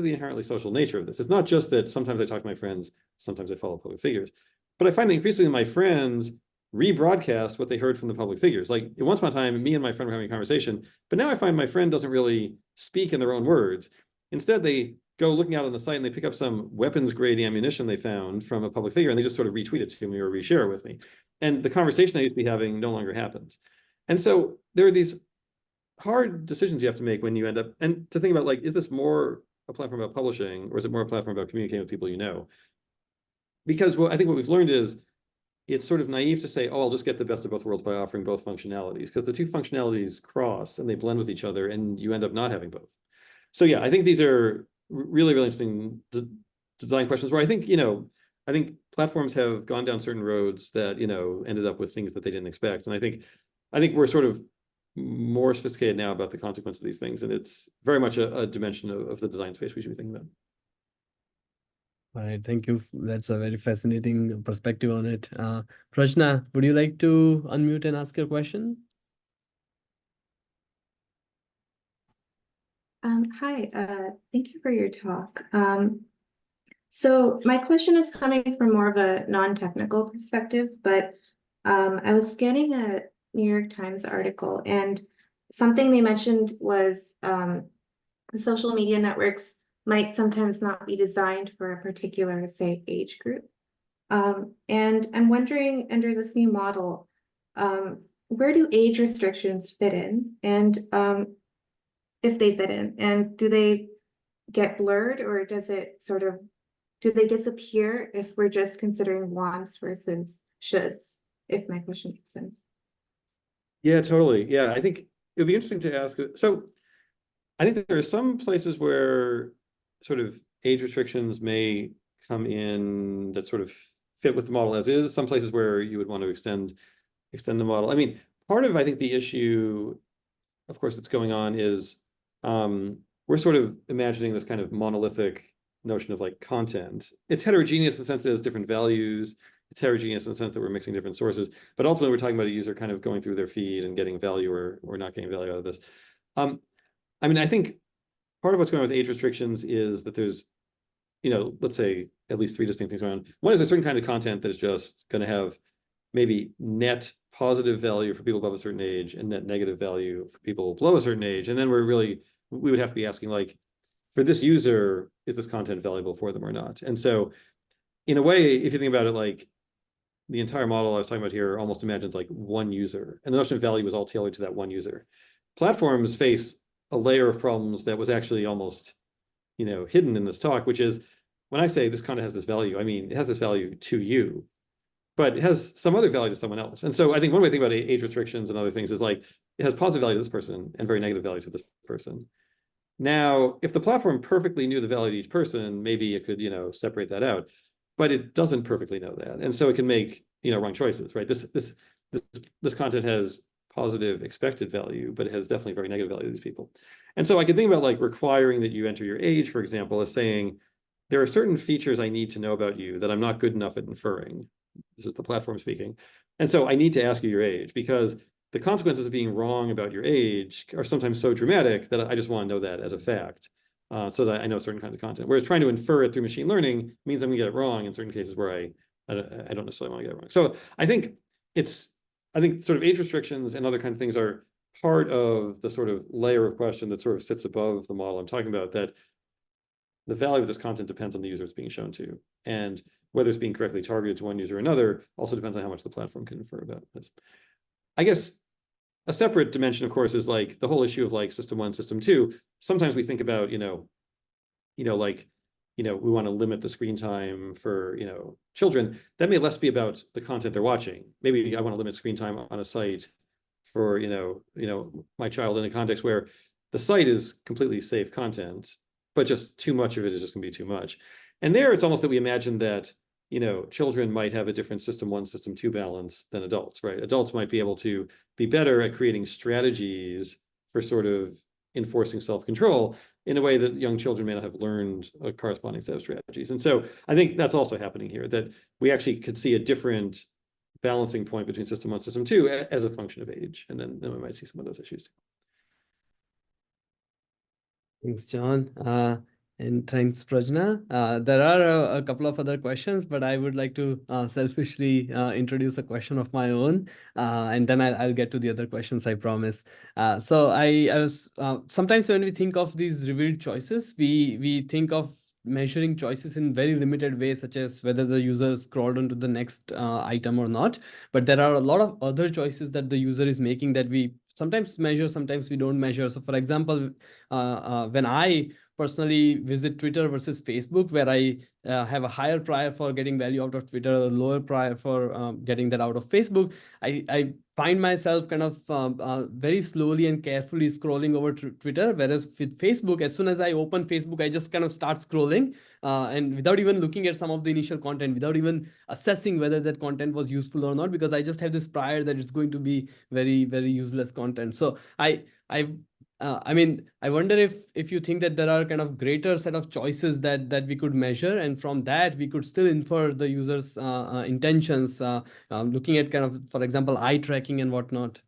the inherently social nature of this. It's not just that sometimes I talk to my friends, sometimes I follow public figures. But I find that increasingly my friends rebroadcast what they heard from the public figures. Like, at once upon a time, me and my friend were having a conversation, but now I find my friend doesn't really speak in their own words. Instead, they go looking out on the site and they pick up some weapons grade ammunition they found from a public figure and they just sort of retweet it to me or reshare it with me. And the conversation I used to be having no longer happens. And so there are these hard decisions you have to make when you end up, and to think about, like, is this more a platform about publishing or is it more a platform about communicating with people you know? Because I think what we've learned is it's sort of naive to say, oh, I'll just get the best of both worlds by offering both functionalities, because the two functionalities cross and they blend with each other and you end up not having both. So yeah, I think these are really, really interesting design questions where I think, you know, I think platforms have gone down certain roads that, you know, ended up with things that they didn't expect. And I think we're sort of more sophisticated now about the consequences of these things. And it's very much a dimension of the design space we should be thinking about. All right, thank you. That's a very fascinating perspective on it. Prajna, would you like to unmute and ask your question? Hi, thank you for your talk. So my question is coming from more of a non-technical perspective, but I was scanning a New York Times article and something they mentioned was the social media networks might sometimes not be designed for a particular, say, age group. And I'm wondering, under this new model, where do age restrictions fit in? And if they fit in, and do they get blurred, or does it sort of, do they disappear if we're just considering wants versus shoulds, if my question makes sense? Yeah, totally. Yeah, I think it would be interesting to ask. So I think that there are some places where sort of age restrictions may come in that sort of fit with the model as is, some places where you would want to extend the model. I mean, part of, I think, the issue, of course, that's going on is we're sort of imagining this kind of monolithic notion of, like, content. It's heterogeneous in the sense that it has different values. It's heterogeneous in the sense that we're mixing different sources. But ultimately, we're talking about a user kind of going through their feed and getting value or not getting value out of this. I mean, I think part of what's going on with age restrictions is that there's, you know, let's say at least 3 distinct things going on. One is a certain kind of content that is just going to have maybe net positive value for people above a certain age and net negative value for people below a certain age. And then we would have to be asking, like, for this user, is this content valuable for them or not? And so in a way, if you think about it, like, the entire model I was talking about here almost imagines like one user, and the notion of value is all tailored to that one user. Platforms face a layer of problems that was actually almost, you know, hidden in this talk, which is when I say this content has this value, I mean, it has this value to you, but it has some other value to someone else. And so I think one way to think about age restrictions and other things is, like, it has positive value to this person and very negative value to this person. Now, if the platform perfectly knew the value to each person, maybe it could, you know, separate that out, but it doesn't perfectly know that. And so it can make, you know, wrong choices, right? This content has positive expected value, but it has definitely very negative value to these people. And so I could think about, like, requiring that you enter your age, for example, as saying, there are certain features I need to know about you that I'm not good enough at inferring. This is the platform speaking. And so I need to ask you your age, because the consequences of being wrong about your age are sometimes so dramatic that I just want to know that as a fact, so that I know certain kinds of content. Whereas trying to infer it through machine learning means I'm gonna get it wrong in certain cases where I don't necessarily want to get it wrong. So I think sort of age restrictions and other kinds of things are part of the sort of layer of question that sort of sits above the model I'm talking about, that the value of this content depends on the user it's being shown to. And whether it's being correctly targeted to one user or another also depends on how much the platform can infer about this. I guess a separate dimension, of course, is like the whole issue of like system one, system two. Sometimes we think about, we want to limit the screen time for, children. That may less be about the content they're watching. Maybe I want to limit screen time on a site for, my child in a context where the site is completely safe content, but just too much of it is just going to be too much. And there it's almost that we imagine that, children might have a different system one, system two balance than adults, right? Adults might be able to be better at creating strategies for sort of enforcing self-control in a way that young children may not have learned a corresponding set of strategies. And so I think that's also happening here, that we actually could see a different balancing point between system one, system two as a function of age. And then we might see some of those issues. Thanks, John. And thanks, Prajna. There are a couple of other questions, but I would like to selfishly introduce a question of my own, and then I'll get to the other questions, I promise. So I was sometimes when we think of these revealed choices, we think of measuring choices in very limited ways, such as whether the user scrolled onto the next item or not. But there are a lot of other choices that the user is making that we sometimes measure, sometimes we don't measure. So for example, when I personally visit Twitter versus Facebook, where I have a higher prior for getting value out of Twitter, a lower prior for getting that out of Facebook, I find myself kind of very slowly and carefully scrolling over Twitter, whereas with Facebook, as soon as I open Facebook, I just kind of start scrolling and without even looking at some of the initial content, without even assessing whether that content was useful or not, because I just have this prior that it's going to be very, very useless content. So I mean, I wonder if you think that there are kind of greater set of choices that we could measure, and from that we could still infer the user's intentions, looking at kind of, for example, eye tracking and whatnot.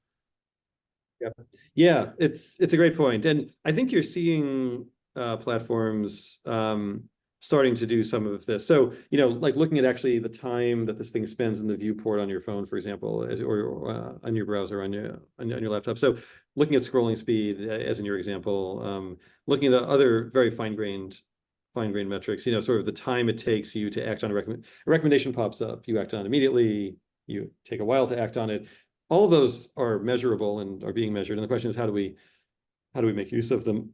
Yeah, it's a great point, and I think you're seeing platforms starting to do some of this. So, like looking at actually the time that this thing spends in the viewport on your phone, for example, or on your browser, on your laptop. So looking at scrolling speed, as in your example, looking at other very fine-grained metrics, sort of the time it takes you to act on a recommendation pops up, you act on it immediately, you take a while to act on it. All of those are measurable and are being measured. And the question is, how do we make use of them?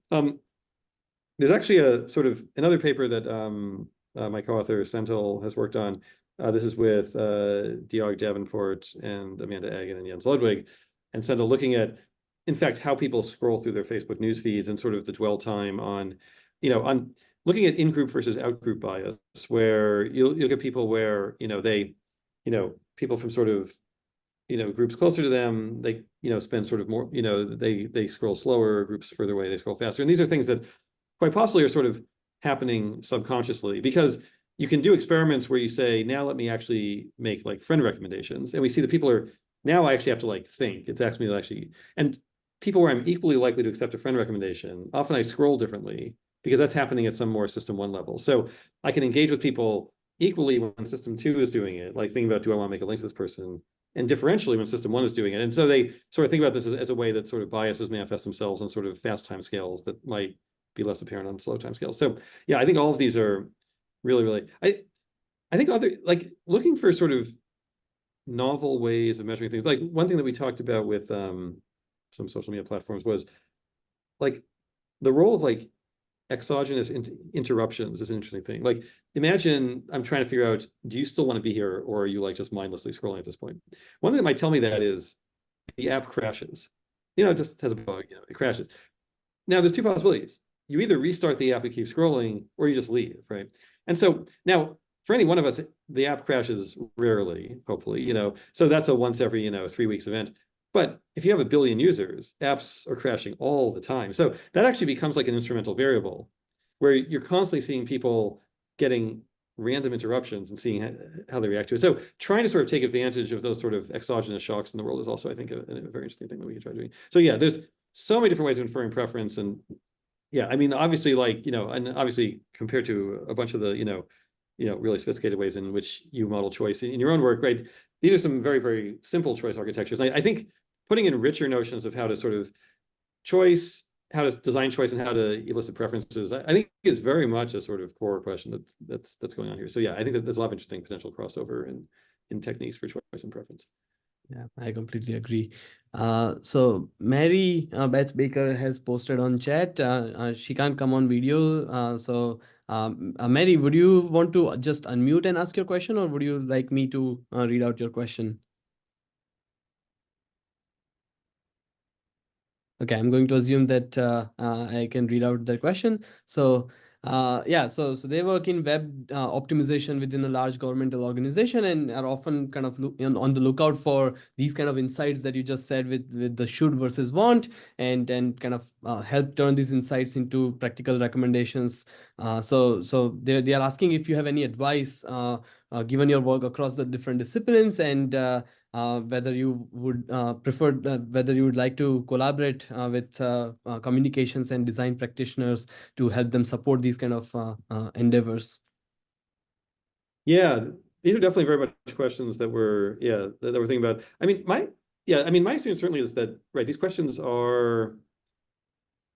There's actually a sort of another paper that my co-author Senthil has worked on. This is with Georg Davenport and Amanda Agin and Jens Ludwig, and Senthil looking at, in fact, how people scroll through their Facebook news feeds and sort of the dwell time on, on looking at in-group versus out-group bias, where you'll get people where, people from sort of, groups closer to them, they, spend sort of more, they scroll slower, groups further away, they scroll faster. And these are things that quite possibly are sort of happening subconsciously, because you can do experiments where you say, now let me actually make like friend recommendations. And we see that people are, now I actually have to like think. It's asking me to actually, and people where I'm equally likely to accept a friend recommendation, often I scroll differently because that's happening at some more system one level. So I can engage with people equally when system two is doing it, like thinking about, do I want to make a link to this person? And differentially when system one is doing it. And so they sort of think about this as a way that sort of biases manifest themselves on sort of fast time scales that might be less apparent on slow time scales. So yeah, I think all of these are really, I think other, like looking for sort of novel ways of measuring things. Like one thing that we talked about with some social media platforms was like the role of like exogenous interruptions is an interesting thing. Like imagine I'm trying to figure out, do you still want to be here, or are you like just mindlessly scrolling at this point? One thing that might tell me that is the app crashes. It just has a bug, it crashes. Now there's two possibilities. You either restart the app and keep scrolling, or you just leave, right? And so now for any one of us, the app crashes rarely, hopefully, so that's a once every, 3 weeks event. But if you have 1 billion users, apps are crashing all the time. So that actually becomes like an instrumental variable where you're constantly seeing people getting random interruptions and seeing how they react to it. So trying to sort of take advantage of those sort of exogenous shocks in the world is also, I think, a very interesting thing that we can try doing. So yeah, there's so many different ways of inferring preference. And yeah, I mean, obviously, like, and obviously compared to a bunch of the, really sophisticated ways in which you model choice in your own work, right? These are some very, very simple choice architectures. And I think putting in richer notions of how to sort of choice how to design choice and how to elicit preferences, I think is very much a sort of core question that's going on here. So yeah, I think that there's a lot of interesting potential crossover in techniques for choice and preference. Yeah, I completely agree. So Mary Beth Baker has posted on chat. She can't come on video. Mary, would you want to just unmute and ask your question, or would you like me to read out your question? Okay, I'm going to assume that I can read out the question. So yeah, so they work in web optimization within a large governmental organization and are often kind of on the lookout for these kind of insights that you just said with the should versus want, and kind of help turn these insights into practical recommendations. So they are asking if you have any advice given your work across the different disciplines, and whether you would prefer, whether you would like to collaborate with communications and design practitioners to help them support these kind of endeavors. Yeah, these are definitely very much questions that we're thinking about. I mean, my experience certainly is that, right, these questions are,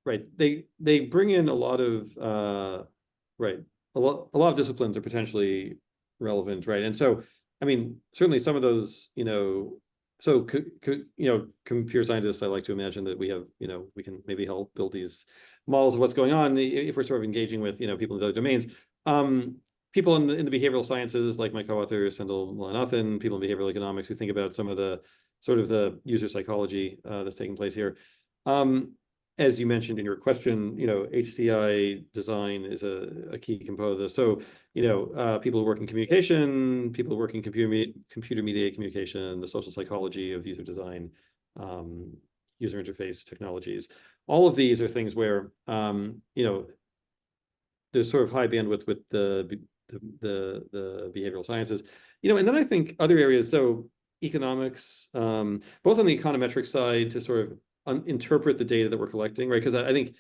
right, they bring in a lot of right, a lot of disciplines are potentially relevant, right? And so, I mean, certainly some of those, so computer scientists, I like to imagine that we have, we can maybe help build these models of what's going on if we're sort of engaging with, people in other domains. People in the behavioral sciences, like my co-author Sendhil Mullainathan, people in behavioral economics who think about some of the sort of the user psychology that's taking place here. As you mentioned in your question, HCI design is a key component of this. So, people who work in communication, people who work in computer mediated communication, the social psychology of user design, user interface technologies. All of these are things where, there's sort of high bandwidth with the behavioral sciences, and then I think other areas, so economics, both on the econometric side to sort of interpret the data that we're collecting, right? Because I think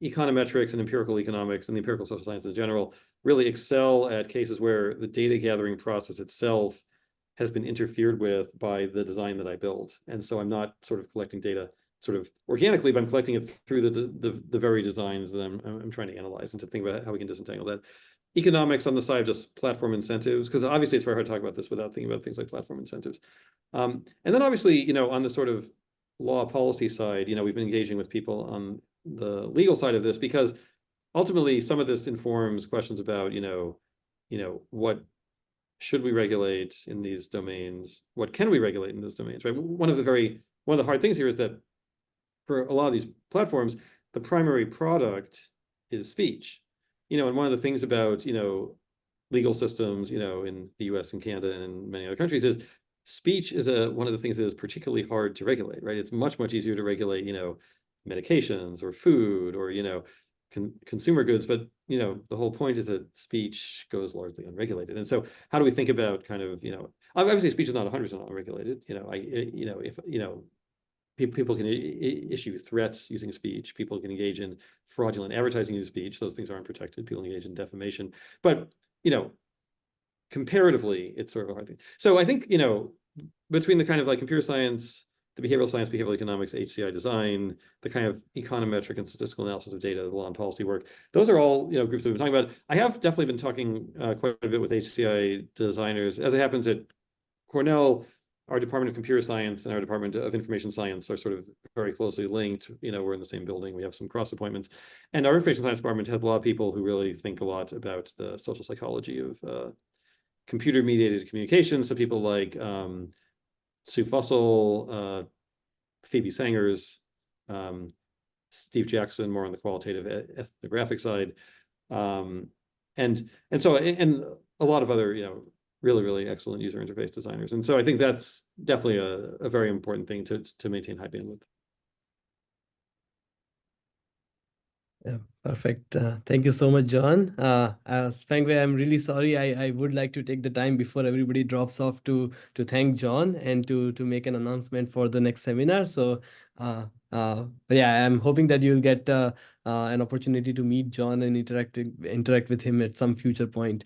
econometrics and empirical economics and the empirical social sciences in general really excel at cases where the data gathering process itself has been interfered with by the design that I built. And so I'm not sort of collecting data sort of organically, but I'm collecting it through the very designs that I'm trying to analyze and to think about how we can disentangle that. Economics on the side of just platform incentives, because obviously it's very hard to talk about this without thinking about things like platform incentives. And then obviously, on the sort of law policy side, we've been engaging with people on the legal side of this, because ultimately some of this informs questions about, what should we regulate in these domains? What can we regulate in those domains, right? One of the hard things here is that for a lot of these platforms, the primary product is speech. And one of the things about, legal systems, in the US and Canada and many other countries is speech is one of the things that is particularly hard to regulate, right? It's much, much easier to regulate, medications or food or, consumer goods. But, the whole point is that speech goes largely unregulated. And so how do we think about kind of, obviously speech is not 100% unregulated, people can issue threats using speech. People can engage in fraudulent advertising using speech. Those things aren't protected. People engage in defamation. But, comparatively, it's sort of a hard thing. So I think, between the kind of like computer science, the behavioral science, behavioral economics, HCI design, the kind of econometric and statistical analysis of data, the law and policy work, those are all, groups that we've been talking about. I have definitely been talking quite a bit with HCI designers. As it happens at Cornell, our Department of Computer Science and our Department of Information Science are sort of very closely linked. We're in the same building. We have some cross appointments. And our Information Science Department has a lot of people who really think a lot about the social psychology of computer mediated communication. So people like Sue Fussell, Phoebe Sangers, Steve Jackson, more on the qualitative ethnographic side. And a lot of other, really, really excellent user interface designers. And so I think that's definitely a very important thing to maintain high bandwidth. Yeah, perfect. Thank you so much, John. Frankly, I'm really sorry. I would like to take the time before everybody drops off to thank John and to make an announcement for the next seminar. So, but yeah, I'm hoping that you'll get an opportunity to meet John and interact with him at some future point.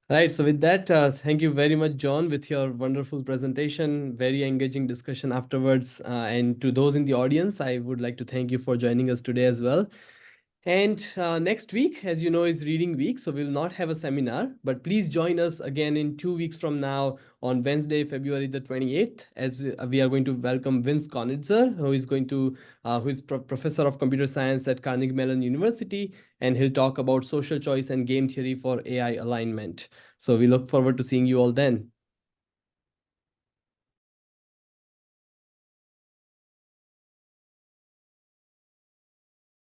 Right. So with that, thank you very much, John, with your wonderful presentation, very engaging discussion afterwards. And to those in the audience, I would like to thank you for joining us today as well. And next week, as you know, is reading week, so we'll not have a seminar, but please join us again in 2 weeks from now on Wednesday, February the 28th, as we are going to welcome Vince Konitzer, who is professor of computer science at Carnegie Mellon University, and he'll talk about social choice and game theory for AI alignment. So we look forward to seeing you all then.